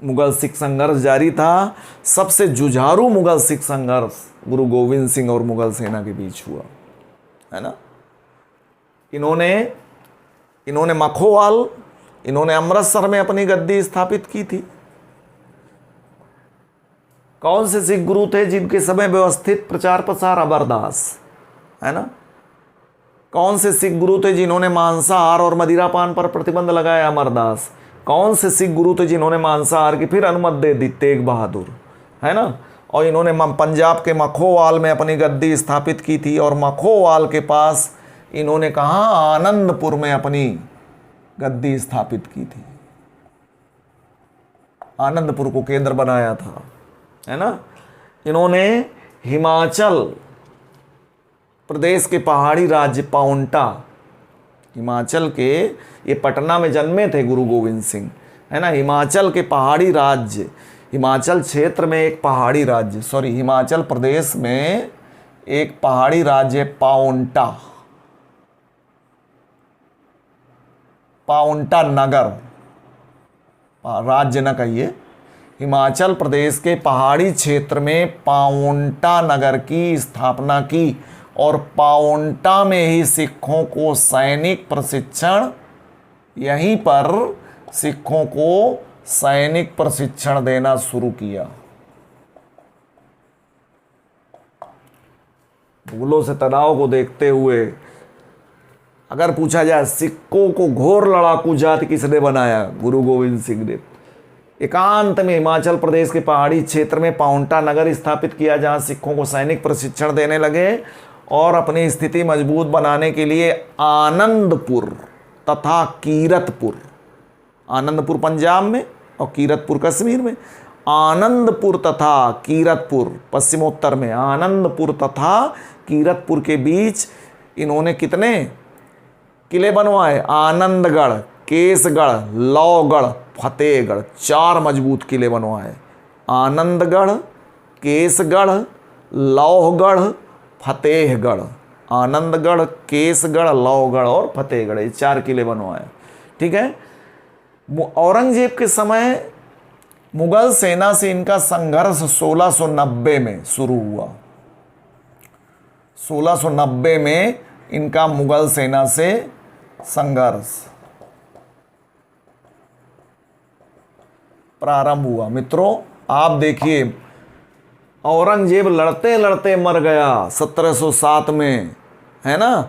मुगल सिख संघर्ष जारी था। सबसे जुझारू मुगल सिख संघर्ष गुरु गोविंद सिंह और मुगल सेना के बीच हुआ, है ना। इन्होंने मखोवाल, इन्होंने अमृतसर में अपनी गद्दी स्थापित की थी। कौन से सिख गुरु थे जिनके समय व्यवस्थित प्रचार प्रसार? अमरदास, है ना। कौन से सिख गुरु थे जिन्होंने मांसाहार और मदिरापान पर प्रतिबंध लगाया? अमरदास। कौन से सिख गुरु थे जिन्होंने मांसाहार की फिर अनुमति दे दी? तेग बहादुर, है ना। और इन्होंने पंजाब के मखोवाल में अपनी गद्दी स्थापित की थी, और मखोवाल के पास इन्होंने कहा आनंदपुर में अपनी गद्दी स्थापित की थी। आनंदपुर को केंद्र बनाया था, है ना। इन्होंने हिमाचल प्रदेश के पहाड़ी राज्य पाउंटा, हिमाचल के, ये पटना में जन्मे थे गुरु गोविंद सिंह, है ना। हिमाचल के पहाड़ी राज्य, हिमाचल क्षेत्र में एक पहाड़ी राज्य, हिमाचल प्रदेश में एक पहाड़ी राज्य पाउंटा, पाउंटा नगर, राज्य न कहिए, हिमाचल प्रदेश के पहाड़ी क्षेत्र में पाउंटा नगर की स्थापना की, और पाउंटा में ही सिखों को सैनिक प्रशिक्षण, यहीं पर सिखों को सैनिक प्रशिक्षण देना शुरू किया। मुगलों से तनाव को देखते हुए अगर पूछा जाए सिखों को घोर लड़ाकू जाति किसने बनाया? गुरु गोविंद सिंह ने। एकांत में हिमाचल प्रदेश के पहाड़ी क्षेत्र में पाउंटा नगर स्थापित किया, जहां सिखों को सैनिक प्रशिक्षण देने लगे, और अपनी स्थिति मजबूत बनाने के लिए आनंदपुर तथा कीरतपुर, आनंदपुर पंजाब में और कीरतपुर कश्मीर में, आनंदपुर तथा कीरतपुर पश्चिमोत्तर में, आनंदपुर तथा कीरतपुर के बीच इन्होंने कितने किले बनवाए? आनंदगढ़, केसगढ़, लौगढ़, फतेहगढ़, 4 मजबूत किले बनवाए। आनंदगढ़, केसगढ़, लौहगढ़, फतेहगढ़, आनंदगढ़, केसगढ़, लौहगढ़ और फतेहगढ़, ये 4 किले बनवाए। ठीक है। औरंगजेब के समय मुगल सेना से इनका संघर्ष 1690 में शुरू हुआ। 1690 में इनका मुगल सेना से संघर्ष प्रारंभ हुआ। मित्रों आप देखिए, औरंगजेब लड़ते लड़ते मर गया 1707 में, है ना।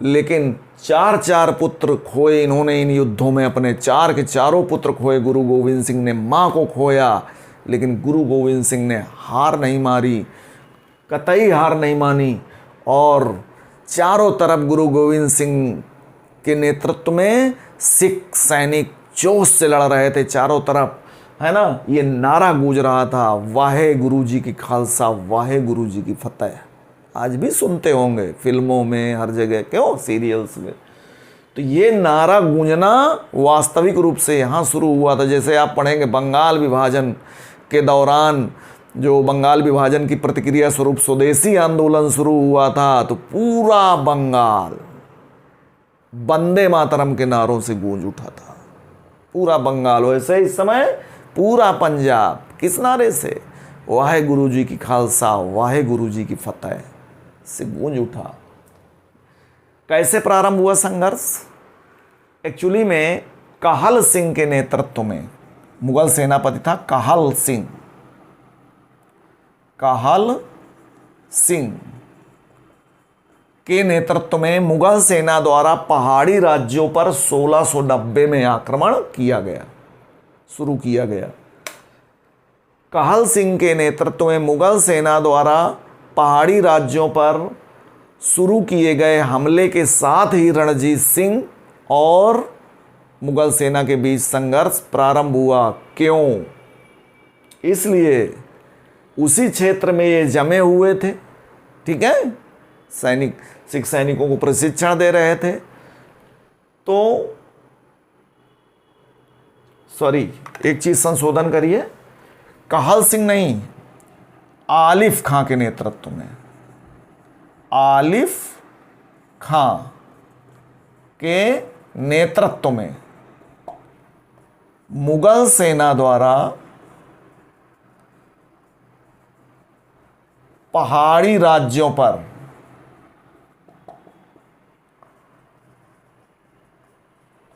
लेकिन 4 पुत्र खोए इन्होंने इन युद्धों में, अपने 4 के चारों पुत्र खोए। गुरु गोविंद सिंह ने माँ को खोया, लेकिन गुरु गोविंद सिंह ने हार नहीं मारी, कतई हार नहीं मानी, और चारों तरफ गुरु गोविंद सिंह के नेतृत्व में सिख सैनिक जोश से लड़ रहे थे चारों तरफ, है ना। ये नारा गूंज रहा था, वाहे गुरु जी की खालसा, वाहे गुरु जी की फतेह। आज भी सुनते होंगे फिल्मों में, हर जगह, क्यों, सीरियल्स में। तो ये नारा गूंजना वास्तविक रूप से यहाँ शुरू हुआ था। जैसे आप पढ़ेंगे बंगाल विभाजन के दौरान, जो बंगाल विभाजन की प्रतिक्रिया स्वरूप स्वदेशी आंदोलन शुरू हुआ था, तो पूरा बंगाल वंदे मातरम के नारों से गूंज उठा था, पूरा बंगाल। वैसे इस समय पूरा पंजाब किस नारे से, वाहे गुरु जी की खालसा, वाहे गुरु जी की फतेह से गूंज उठा। कैसे प्रारंभ हुआ संघर्ष? एक्चुअली में कहल सिंह के नेतृत्व में, मुगल सेनापति था कहल सिंह, कहल सिंह के नेतृत्व में मुगल सेना द्वारा पहाड़ी राज्यों पर 1690 में आक्रमण किया गया, शुरू किया गया। कहल सिंह के नेतृत्व में मुगल सेना द्वारा पहाड़ी राज्यों पर शुरू किए गए हमले के साथ ही रणजीत सिंह और मुगल सेना के बीच संघर्ष प्रारंभ हुआ। क्यों? इसलिए उसी क्षेत्र में ये जमे हुए थे, ठीक है, सैनिक, सिख सैनिकों को प्रशिक्षण दे रहे थे। तो सॉरी, एक चीज संशोधन करिए, कहल सिंह नहीं, आलिफ खां के नेतृत्व में, आलिफ खां के नेतृत्व में मुगल सेना द्वारा पहाड़ी राज्यों पर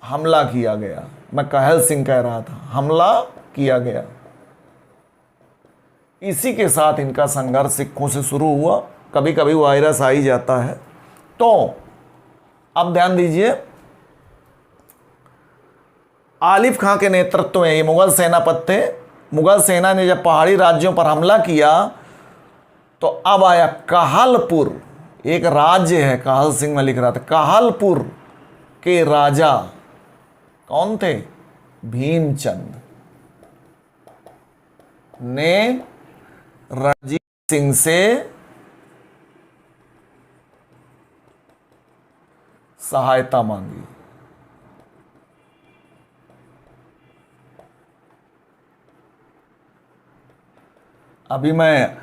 हमला किया गया। मैं कहल सिंह कह रहा था, हमला किया गया। इसी के साथ इनका संघर्ष सिखों से शुरू हुआ। कभी कभी वायरस आ ही जाता है। तो अब ध्यान दीजिए, आलिफ खां के नेतृत्व में ये मुगल सेनापति थे। मुगल सेना ने जब पहाड़ी राज्यों पर हमला किया तो अब आया कहलपुर, एक राज्य है, कहल सिंह में लिख रहा था, कहलपुर के राजा कौन थे? भीमचंद ने रणजीत सिंह से सहायता मांगी। अभी मैं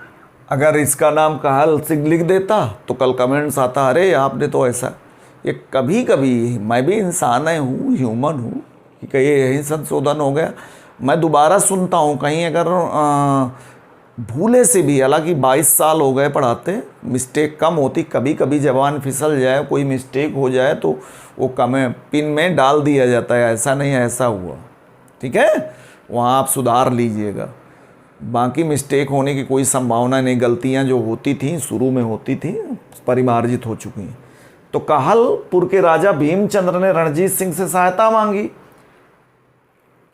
अगर इसका नाम कहल सिंह लिख देता तो कल कमेंट्स आता, अरे आपने तो ऐसा। ये कभी कभी मैं भी इंसान हूँ, ह्यूमन हूँ, कि कहीं यही संशोधन हो गया। मैं दोबारा सुनता हूँ, कहीं अगर भूले से भी, हालांकि 22 साल हो गए पढ़ाते, मिस्टेक कम होती, कभी कभी जबान फिसल जाए, कोई मिस्टेक हो जाए तो वो पिन में डाल दिया जाता है, ऐसा नहीं ऐसा हुआ, ठीक है, वहाँ आप सुधार लीजिएगा। बाकी मिस्टेक होने की कोई संभावना नहीं, गलतियाँ जो होती थी शुरू में होती थी परिमार्जित हो चुकी हैं। तो कहलपुर के राजा भीमचंद्र ने रणजीत सिंह से सहायता मांगी,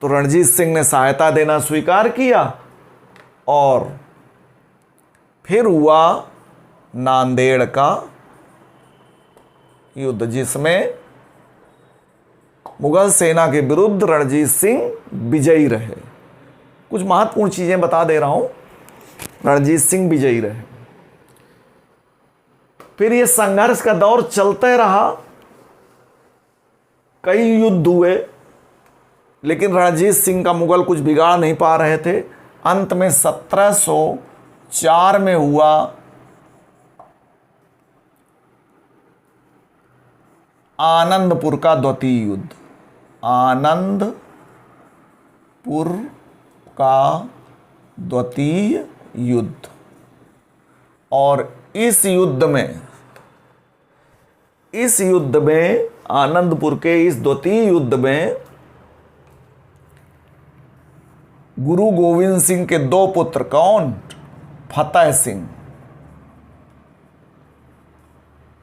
तो रणजीत सिंह ने सहायता देना स्वीकार किया और फिर हुआ नांदेड़ का युद्ध, जिसमें मुगल सेना के विरुद्ध रणजीत सिंह विजयी रहे। कुछ महत्वपूर्ण चीजें बता दे रहा हूं, रणजीत सिंह विजयी रहे। फिर ये संघर्ष का दौर चलते रहा, कई युद्ध हुए, लेकिन रणजीत सिंह का मुगल कुछ बिगाड़ नहीं पा रहे थे। अंत में 1704 में हुआ आनंदपुर का द्वितीय युद्ध, आनंदपुर का द्वितीय युद्ध। और इस युद्ध में आनंदपुर के इस द्वितीय युद्ध में गुरु गोविंद सिंह के दो पुत्र, कौन? फतेह सिंह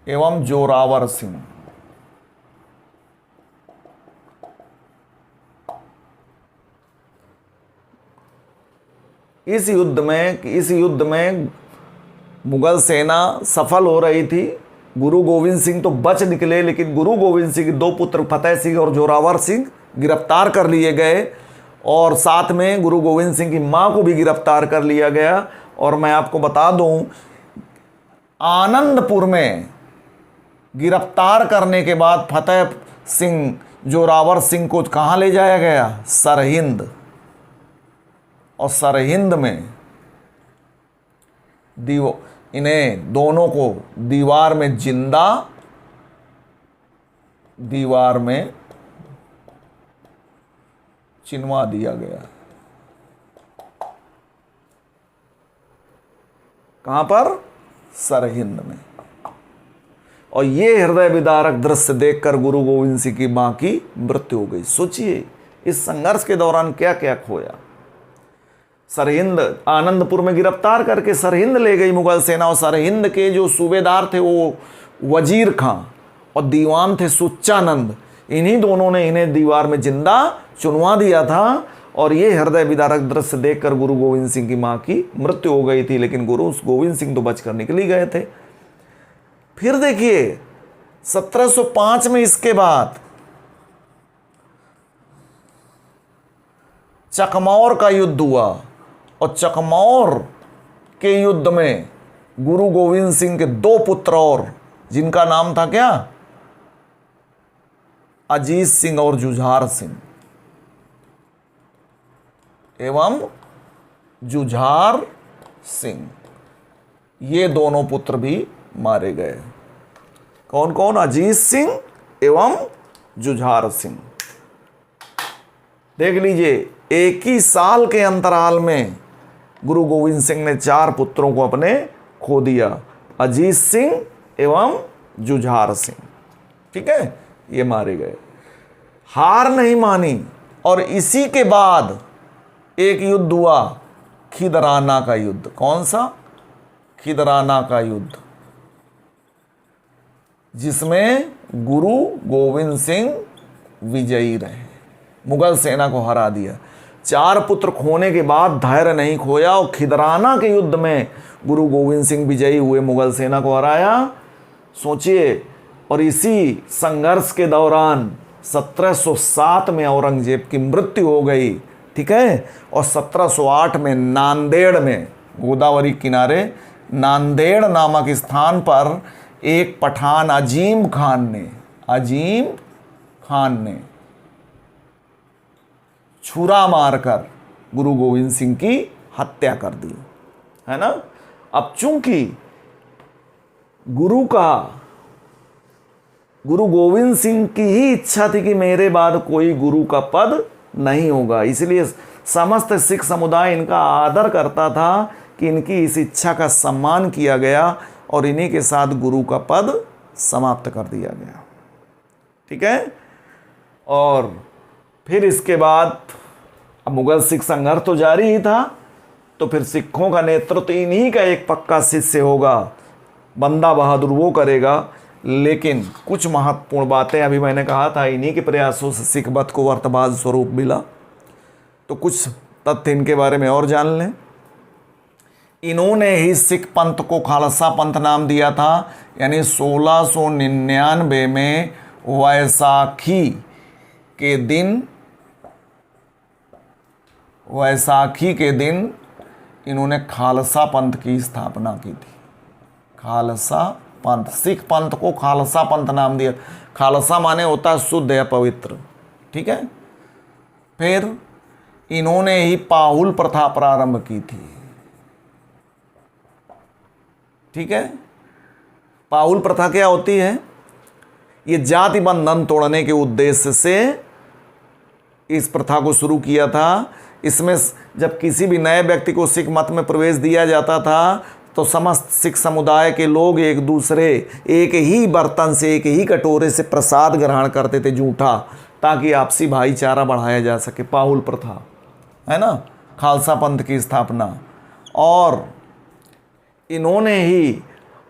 एवं जोरावर सिंह, इस युद्ध में मुगल सेना सफल हो रही थी गुरु गोविंद सिंह तो बच निकले, लेकिन गुरु गोविंद सिंह के दो पुत्र फतेह सिंह और जोरावर सिंह गिरफ्तार कर लिए गए, और साथ में गुरु गोविंद सिंह की मां को भी गिरफ्तार कर लिया गया। और मैं आपको बता दूं, आनंदपुर में गिरफ्तार करने के बाद फतेह सिंह जोरावर सिंह को कहाँ ले जाया गया? सरहिंद। और सरहिंद में इन्हें दोनों को दीवार में चिनवा दिया गया। कहां पर? सरहिंद में। और ये हृदय विदारक दृश्य देखकर गुरु गोविंद सिंह की मां की मृत्यु हो गई। सोचिए इस संघर्ष के दौरान क्या क्या खोया। सरहिंद, आनंदपुर में गिरफ्तार करके सरहिंद ले गई मुगल सेना, और सरहिंद के जो सूबेदार थे वो वजीर खां और दीवान थे सुच्चानंद। इन्हीं दोनों ने इन्हें दीवार में जिंदा चुनवा दिया था। और ये हृदय विदारक दृश्य देखकर गुरु गोविंद सिंह की मां की मृत्यु हो गई थी, लेकिन गुरु गोविंद सिंह तो बचकर निकल ही गए थे। फिर देखिए 1705 में इसके बाद चकमौर का युद्ध हुआ, और चकमौर के युद्ध में गुरु गोविंद सिंह के दो पुत्र, और जिनका नाम था क्या? अजीत सिंह और जुझार सिंह एवं जुझार सिंह, ये दोनों पुत्र भी मारे गए। कौन कौन? अजीत सिंह एवं जुझार सिंह। देख लीजिए, एक ही साल के अंतराल में गुरु गोविंद सिंह ने 4 पुत्रों को अपने खो दिया, अजीत सिंह एवं जुझार सिंह। ठीक है, ये मारे गए। हार नहीं मानी, और इसी के बाद एक युद्ध हुआ, खिदराना का युद्ध। कौन सा? खिदराना का युद्ध, जिसमें गुरु गोविंद सिंह विजयी रहे, मुगल सेना को हरा दिया। 4 पुत्र खोने के बाद धैर्य नहीं खोया, और खिदराना के युद्ध में गुरु गोविंद सिंह विजयी हुए, मुगल सेना को हराया। सोचिए, और इसी संघर्ष के दौरान 1707 में औरंगजेब की मृत्यु हो गई। ठीक है, और 1708 में नांदेड़ में, गोदावरी किनारे नांदेड़ नामक स्थान पर एक पठान अजीम खान ने छुरा मारकर गुरु गोविंद सिंह की हत्या कर दी, है ना। अब चूंकि गुरु गोविंद सिंह की ही इच्छा थी कि मेरे बाद कोई गुरु का पद नहीं होगा, इसलिए समस्त सिख समुदाय इनका आदर करता था कि इनकी इस इच्छा का सम्मान किया गया, और इन्हीं के साथ गुरु का पद समाप्त कर दिया गया। ठीक है, और फिर इसके बाद अब मुगल सिख संघर्ष तो जारी ही था, तो फिर सिखों का नेतृत्व इन्हीं का एक पक्का शिष्य होगा, बंदा बहादुर वो करेगा। लेकिन कुछ महत्वपूर्ण बातें अभी मैंने कहा था, इन्हीं के प्रयासों से सिख मत को वर्तमान स्वरूप मिला, तो कुछ तथ्य इनके बारे में और जान लें। इन्होंने ही सिख पंथ को खालसा पंथ नाम दिया था, यानी 1699 में वैसाखी के दिन इन्होंने खालसा पंथ की स्थापना की थी। खालसा पंथ, सिख पंथ को खालसा पंथ नाम दिया। खालसा माने होता है शुद्ध या पवित्र। ठीक है, फिर इन्होंने ही पाहुल प्रथा प्रारंभ की थी। ठीक है, पाहुल प्रथा क्या होती है? ये जाति बंधन तोड़ने के उद्देश्य से इस प्रथा को शुरू किया था। इसमें जब किसी भी नए व्यक्ति को सिख मत में प्रवेश दिया जाता था, तो समस्त सिख समुदाय के लोग एक दूसरे, एक ही बर्तन से, एक ही कटोरे से प्रसाद ग्रहण करते थे, जूठा, ताकि आपसी भाईचारा बढ़ाया जा सके। पाहुल प्रथा, है ना, खालसा पंथ की स्थापना। और इन्होंने ही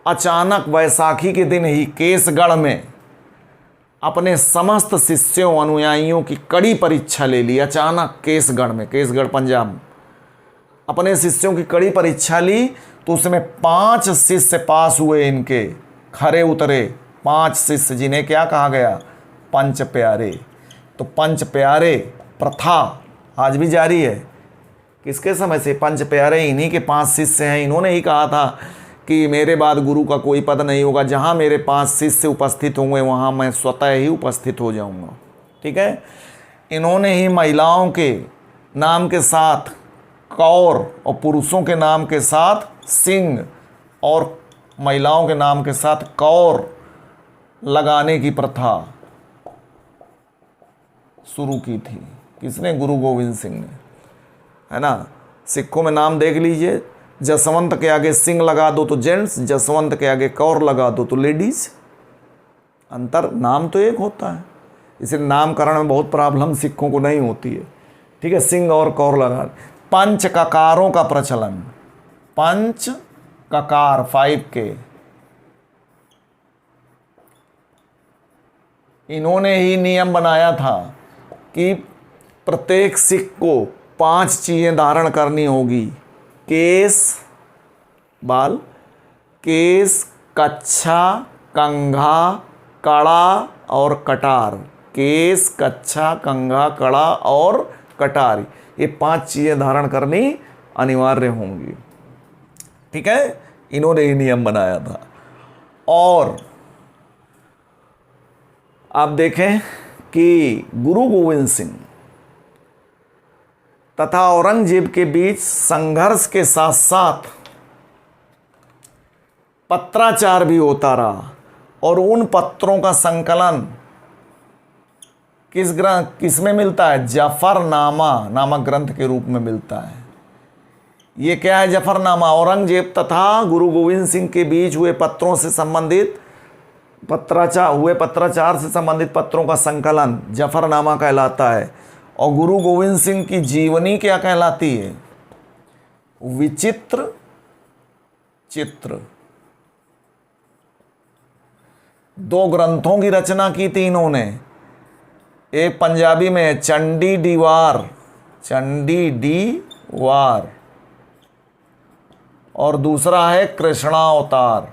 अचानक वैसाखी के दिन ही केसगढ़ में अपने समस्त शिष्यों अनुयायियों की कड़ी परीक्षा ले ली। अचानक केसगढ़ में, केसगढ़ पंजाब, अपने शिष्यों की कड़ी परीक्षा ली, तो उसमें 5 शिष्य पास हुए इनके। खरे उतरे 5 शिष्य जिन्हें क्या कहा गया, पंच प्यारे। तो पंच प्यारे प्रथा आज भी जारी है। किसके समय से? पंच प्यारे, इन्हीं के 5 शिष्य हैं। इन्होंने ही कहा था कि मेरे बाद गुरु का कोई पद नहीं होगा, जहाँ मेरे 5 शिष्य उपस्थित होंगे वहाँ मैं स्वतः ही उपस्थित हो जाऊँगा। ठीक है। इन्होंने ही महिलाओं के नाम के साथ कौर और पुरुषों के नाम के साथ सिंह और महिलाओं के नाम के साथ कौर लगाने की प्रथा शुरू की थी। किसने? गुरु गोविंद सिंह ने, है ना। सिखों में नाम देख लीजिए, जसवंत के आगे सिंह लगा दो तो जेंट्स, जसवंत के आगे कौर लगा दो तो लेडीज। अंतर, नाम तो एक होता है, इसलिए नामकरण में बहुत प्रॉब्लम सिखों को नहीं होती है। ठीक है, सिंह और कौर लगा। पंच ककारों का प्रचलन, पंच ककार 5 के, इन्होंने ही नियम बनाया था कि प्रत्येक सिख को 5 चीज़ें धारण करनी होगी। केस, बाल, केस, कच्छा, कंघा, कड़ा और कटार। केस, कच्छा, कंघा, कड़ा और कटार, ये 5 चीज़ें धारण करनी अनिवार्य होंगी। ठीक है, इन्होंने ही नियम बनाया था। और आप देखें कि गुरु गोविंद सिंह तथा औरंगजेब के बीच संघर्ष के साथ साथ पत्राचार भी होता रहा, और उन पत्रों का संकलन किस में मिलता है? जफरनामा नामक ग्रंथ के रूप में मिलता है। ये क्या है जफरनामा? औरंगजेब तथा गुरु गोविंद सिंह के बीच हुए पत्रों से संबंधित पत्राचार से संबंधित पत्रों का संकलन जफरनामा कहलाता है। और गुरु गोविंद सिंह की जीवनी क्या कहलाती है? विचित्र चित्र। 2 ग्रंथों की रचना की थी इन्होंने। एक पंजाबी में है चंडी दीवार, चंडी दीवार, और दूसरा है कृष्णावतार।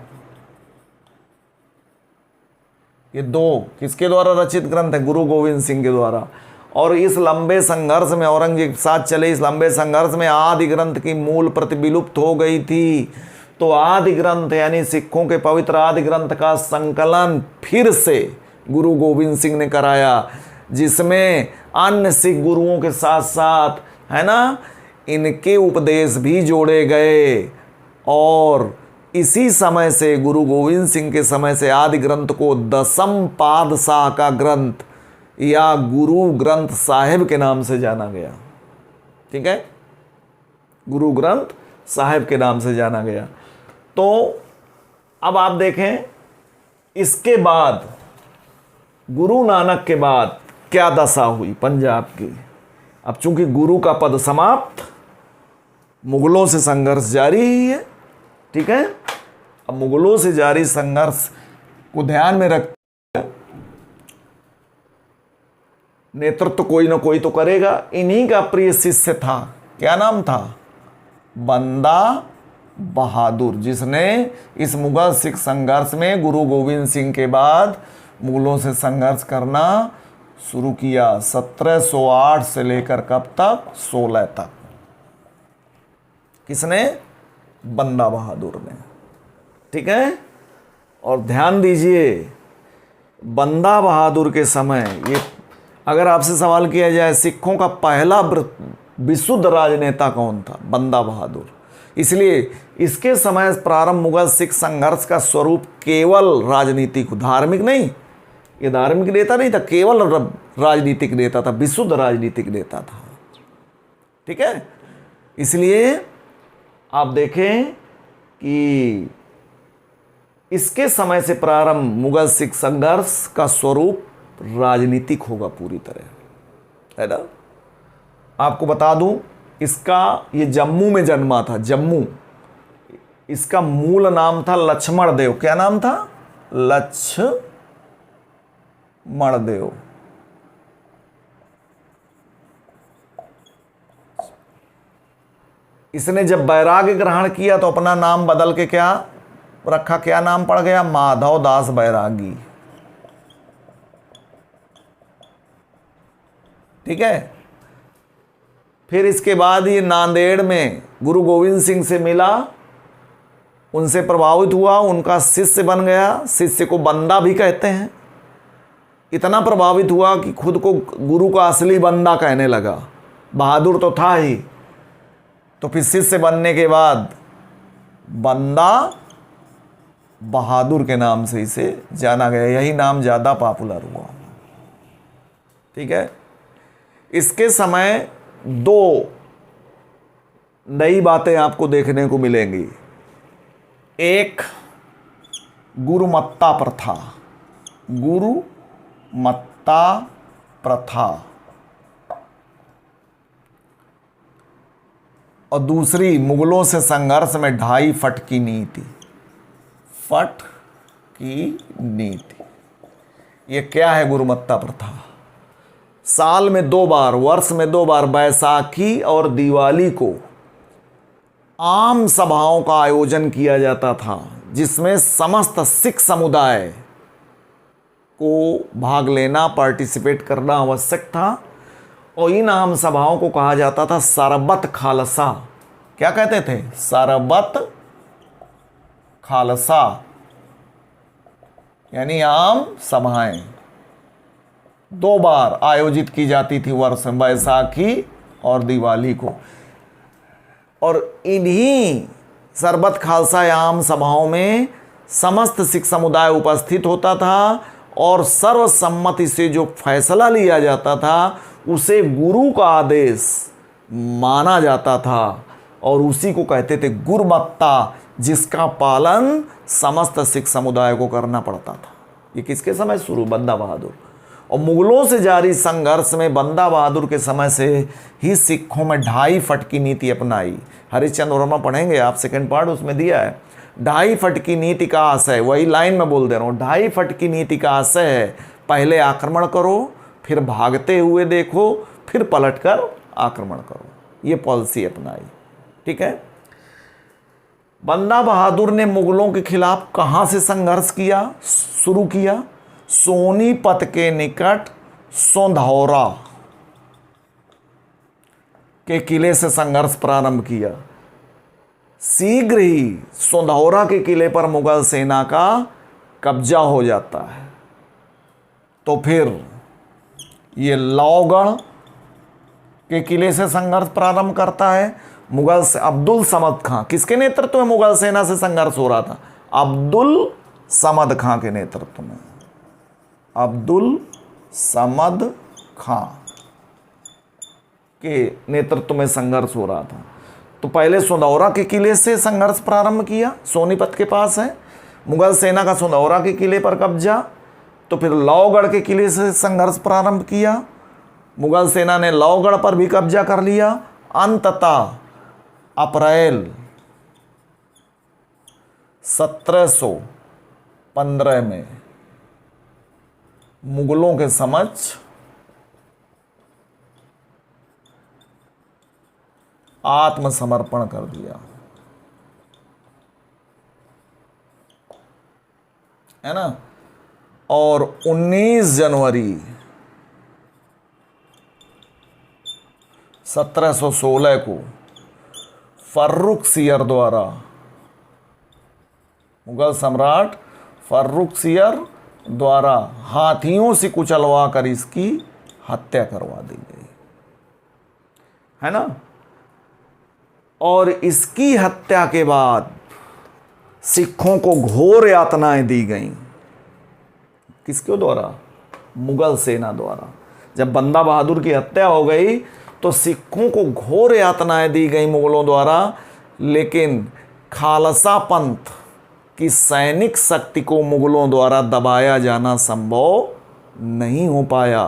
ये 2 किसके द्वारा रचित ग्रंथ है? गुरु गोविंद सिंह के द्वारा। और इस लंबे संघर्ष में, औरंगजेब के साथ चले इस लंबे संघर्ष में आदि ग्रंथ की मूल प्रति विलुप्त हो गई थी। तो आदि ग्रंथ यानी सिखों के पवित्र आदि ग्रंथ का संकलन फिर से गुरु गोविंद सिंह ने कराया, जिसमें अन्य सिख गुरुओं के साथ साथ, है ना, इनके उपदेश भी जोड़े गए। और इसी समय से, गुरु गोविंद सिंह के समय से, आदि ग्रंथ को 10म पातशाह का ग्रंथ या गुरु ग्रंथ साहिब के नाम से जाना गया। ठीक है, गुरु ग्रंथ साहिब के नाम से जाना गया। तो अब आप देखें, इसके बाद गुरु नानक के बाद क्या दशा हुई पंजाब की। अब चूंकि गुरु का पद समाप्त, मुगलों से संघर्ष जारी ही है। ठीक है, अब मुगलों से जारी संघर्ष को ध्यान में रख नेतृत्व कोई ना कोई तो करेगा। इन्हीं का प्रिय शिष्य था, क्या नाम था? बंदा बहादुर, जिसने इस मुगल सिख संघर्ष में गुरु गोविंद सिंह के बाद मुगलों से संघर्ष करना शुरू किया। 1708 से लेकर कब तक? 16 तक। किसने? बंदा बहादुर ने। ठीक है, और ध्यान दीजिए, बंदा बहादुर के समय, ये अगर आपसे सवाल किया जाए सिखों का पहला विशुद्ध राजनेता कौन था? बंदा बहादुर। इसलिए इसके समय प्रारंभ मुगल सिख संघर्ष का स्वरूप केवल राजनीतिक, धार्मिक नहीं, ये धार्मिक नेता नहीं था, केवल राजनीतिक नेता था, विशुद्ध राजनीतिक नेता था। ठीक है, इसलिए आप देखें कि इसके समय से प्रारंभ मुगल सिख संघर्ष का स्वरूप राजनीतिक होगा पूरी तरह, है ना। आपको बता दूं, इसका ये जम्मू में जन्मा था, जम्मू। इसका मूल नाम था लक्ष्मण देव। क्या नाम था? लक्ष्मण देव। इसने जब वैराग्य ग्रहण किया तो अपना नाम बदल के क्या? रखा, क्या नाम पड़ गया? माधव दास बैरागी। ठीक है। फिर इसके बाद ये नांदेड़ में गुरु गोविंद सिंह से मिला, उनसे प्रभावित हुआ, उनका शिष्य बन गया। शिष्य को बंदा भी कहते हैं। इतना प्रभावित हुआ कि खुद को गुरु का असली बंदा कहने लगा। बहादुर तो था ही, तो फिर शिष्य बनने के बाद बंदा बहादुर के नाम से इसे जाना गया। यही नाम ज़्यादा पॉपुलर हुआ। ठीक है। इसके समय दो नई बातें आपको देखने को मिलेंगी। एक, गुरुमत्ता प्रथा, गुरुमत्ता प्रथा, और दूसरी, मुगलों से संघर्ष में 2.5 फट की नीति। फट की नीति, ये क्या है? गुरुमत्ता प्रथा। साल में 2 बार, वर्ष में 2 बार, बैसाखी और दिवाली को आम सभाओं का आयोजन किया जाता था, जिसमें समस्त सिख समुदाय को भाग लेना, पार्टिसिपेट करना आवश्यक था। और इन आम सभाओं को कहा जाता था सरबत खालसा। क्या कहते थे? सरबत खालसा, यानी आम सभाएं 2 बार आयोजित की जाती थी वर्ष में, बैसाखी और दिवाली को। और इन्हीं सरबत खालसा आम सभाओं में समस्त सिख समुदाय उपस्थित होता था, और सर्वसम्मति से जो फैसला लिया जाता था उसे गुरु का आदेश माना जाता था, और उसी को कहते थे गुरुमत्ता, जिसका पालन समस्त सिख समुदाय को करना पड़ता था। ये किसके समय शुरू? बंदा बहादुर। और मुगलों से जारी संघर्ष में बंदा बहादुर के समय से ही सिखों में 2.5 फट की नीति अपनाई। हरिश्चंद्र वर्मा पढ़ेंगे आप, सेकंड पार्ट उसमें दिया है। 2.5 फट की नीति का आशय, वही लाइन में बोल दे रहा हूँ, 2.5 फट की नीति का आशय है, पहले आक्रमण करो, फिर भागते हुए देखो, फिर पलटकर आक्रमण करो। ये पॉलिसी अपनाई। ठीक है। बंदा बहादुर ने मुगलों के खिलाफ कहाँ से संघर्ष किया, शुरू किया? सोनीपत के निकट सोंधौरा के किले से संघर्ष प्रारंभ किया। शीघ्र ही सोंधौरा के किले पर मुगल सेना का कब्जा हो जाता है। तो फिर ये लावगढ़ के किले से संघर्ष प्रारंभ करता है। मुगल से अब्दुल समद खां, किसके नेतृत्व में मुगल सेना से संघर्ष हो रहा था? अब्दुल समद खां के नेतृत्व में। अब्दुल समद खां के नेतृत्व में संघर्ष हो रहा था। तो पहले सोंधौरा के किले से संघर्ष प्रारंभ किया, सोनीपत के पास है, मुगल सेना का सोंधौरा के किले पर कब्जा। तो फिर लावगढ़ के किले से संघर्ष प्रारंभ किया, मुगल सेना ने लावगढ़ पर भी कब्जा कर लिया। अंततः अप्रैल 1715 में मुगलों के समक्ष आत्मसमर्पण कर दिया, है ना। और 19 जनवरी 1716 को फर्रुखसियर द्वारा, मुगल सम्राट फर्रुखसियर द्वारा हाथियों से कुचलवा कर इसकी हत्या करवा दी गई, है ना। और इसकी हत्या के बाद सिखों को घोर यातनाएं दी गईं। किसके द्वारा? मुगल सेना द्वारा। जब बंदा बहादुर की हत्या हो गई तो सिखों को घोर यातनाएं दी गई मुगलों द्वारा, लेकिन खालसा पंथ की सैनिक शक्ति को मुगलों द्वारा दबाया जाना संभव नहीं हो पाया।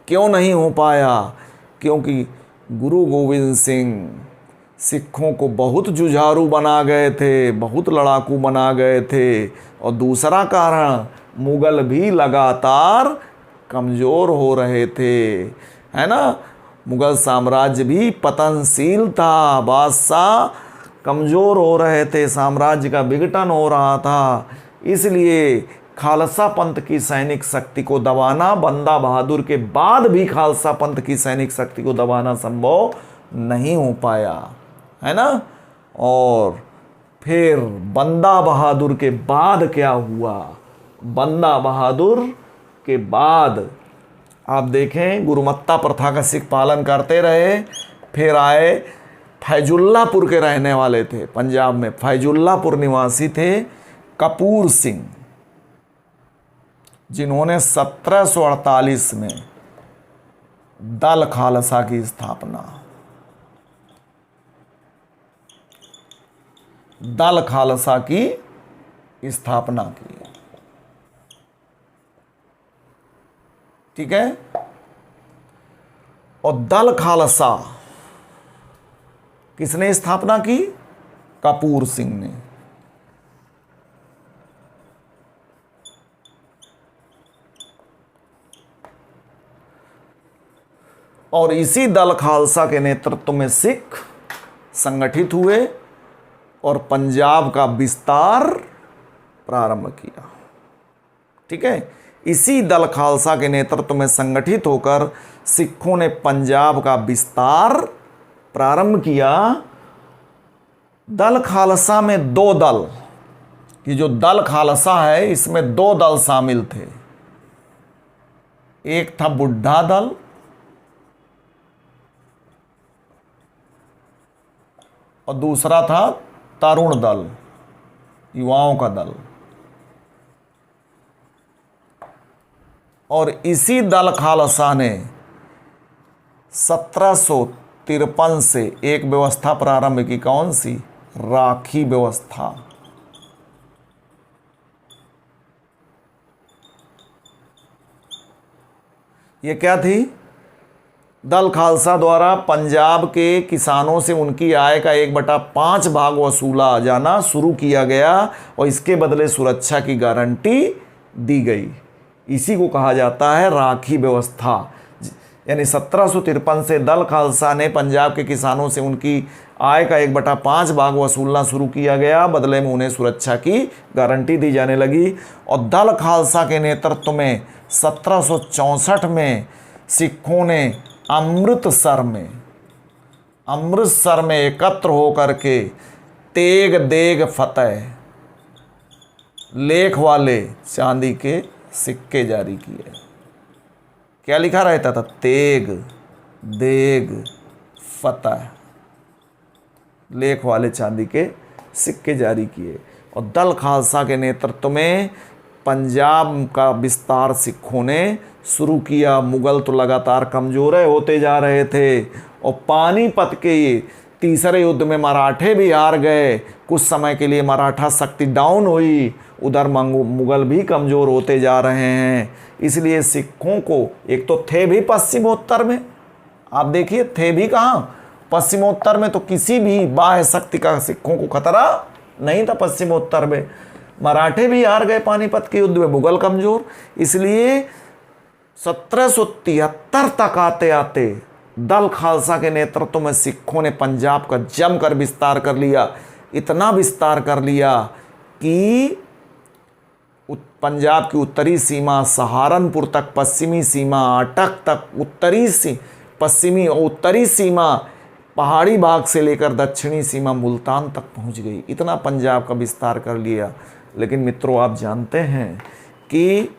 क्यों नहीं हो पाया? क्योंकि गुरु गोविंद सिंह सिखों को बहुत जुझारू बना गए थे, बहुत लड़ाकू बना गए थे। और दूसरा कारण, मुगल भी लगातार कमज़ोर हो रहे थे, है ना। मुगल साम्राज्य भी पतनशील था। बादशाह कमज़ोर हो रहे थे, साम्राज्य का विघटन हो रहा था, इसलिए खालसा पंथ की सैनिक शक्ति को दबाना, बंदा बहादुर के बाद भी खालसा पंथ की सैनिक शक्ति को दबाना संभव नहीं हो पाया, है ना। और फिर बंदा बहादुर के बाद क्या हुआ, बंदा बहादुर के बाद आप देखें गुरुमत्ता प्रथा का सिख पालन करते रहे। फिर आए फैजुल्लापुर के रहने वाले थे, पंजाब में फैजुल्लापुर निवासी थे कपूर सिंह, जिन्होंने 1748 में दल खालसा की स्थापना, दल खालसा की स्थापना की। ठीक है। और दल खालसा किसने स्थापना की? कपूर सिंह ने। और इसी दल खालसा के नेतृत्व में सिख संगठित हुए और पंजाब का विस्तार प्रारंभ किया। ठीक है। इसी दल खालसा के नेतृत्व में संगठित होकर सिखों ने पंजाब का विस्तार प्रारंभ किया। दल खालसा में दो दल, ये जो दल खालसा है इसमें दो दल शामिल थे। एक था बुढ़ा दल और दूसरा था तरुण दल, युवाओं का दल। और इसी दल खालसा ने 1753 से एक व्यवस्था प्रारंभ की। कौन सी? राखी व्यवस्था। ये क्या थी? दल खालसा द्वारा पंजाब के किसानों से उनकी आय का 1/5 भाग वसूला जाना शुरू किया गया और इसके बदले सुरक्षा की गारंटी दी गई। इसी को कहा जाता है राखी व्यवस्था। यानी 1753 से दल खालसा ने पंजाब के किसानों से उनकी आय का 1/5 भाग वसूलना शुरू किया गया, बदले में उन्हें सुरक्षा की गारंटी दी जाने लगी। और दल खालसा के नेतृत्व में 1764 में सिखों ने अमृतसर में एकत्र होकर के तेग देग फतेह लेख वाले चांदी के सिक्के जारी किए। क्या लिखा रहता था? तेग देग फतेह, लेख वाले चांदी के सिक्के जारी किए। और दल खालसा के नेतृत्व में पंजाब का विस्तार सिखों ने शुरू किया। मुगल तो लगातार कमज़ोर होते जा रहे थे और पानीपत के तीसरे युद्ध में मराठे भी हार गए। कुछ समय के लिए मराठा शक्ति डाउन हुई, उधर मुगल भी कमज़ोर होते जा रहे हैं। इसलिए सिखों को एक तो थे भी पश्चिमोत्तर में, आप देखिए थे भी कहाँ, पश्चिमोत्तर में तो किसी भी बाह्य शक्ति का सिखों को खतरा नहीं था। पश्चिमोत्तर में मराठे भी हार गए पानीपत के युद्ध में, मुगल कमज़ोर। इसलिए 1773 तक आते आते दल खालसा के नेतृत्व में सिखों ने पंजाब का जमकर विस्तार कर लिया। इतना विस्तार कर लिया कि पंजाब की उत्तरी सीमा सहारनपुर तक, पश्चिमी सीमा अटक तक, पश्चिमी और उत्तरी सीमा पहाड़ी भाग से लेकर दक्षिणी सीमा मुल्तान तक पहुंच गई। इतना पंजाब का विस्तार कर लिया। लेकिन मित्रों, आप जानते हैं कि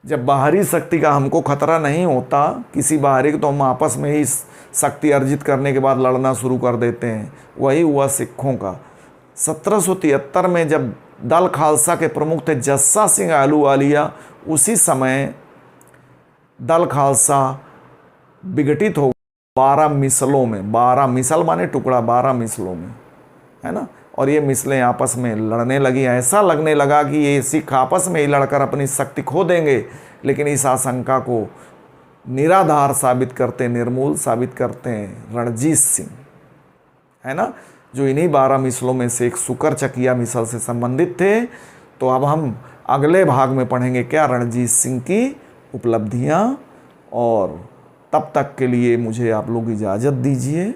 जब बाहरी शक्ति का हमको खतरा नहीं होता किसी बाहरी को, तो हम आपस में ही शक्ति अर्जित करने के बाद लड़ना शुरू कर देते हैं। वही हुआ सिखों का। 1773 में जब दल खालसा के प्रमुख थे जस्सा सिंह आहलूवालिया, उसी समय दल खालसा विघटित हो 12 मिसलों में, 12 मिसल माने टुकड़ा, 12 मिसलों में, है ना। और ये मिसलें आपस में लड़ने लगी। ऐसा लगने लगा कि ये सिख आपस में ही लड़कर अपनी शक्ति खो देंगे। लेकिन इस आशंका को निराधार साबित करते, निर्मूल साबित करते हैं रणजीत सिंह, है ना, जो इन्हीं 12 मिसलों में से एक सुकर चकिया मिसल से संबंधित थे। तो अब हम अगले भाग में पढ़ेंगे क्या रणजीत सिंह की उपलब्धियां। और तब तक के लिए मुझे आप लोग इजाज़त दीजिए।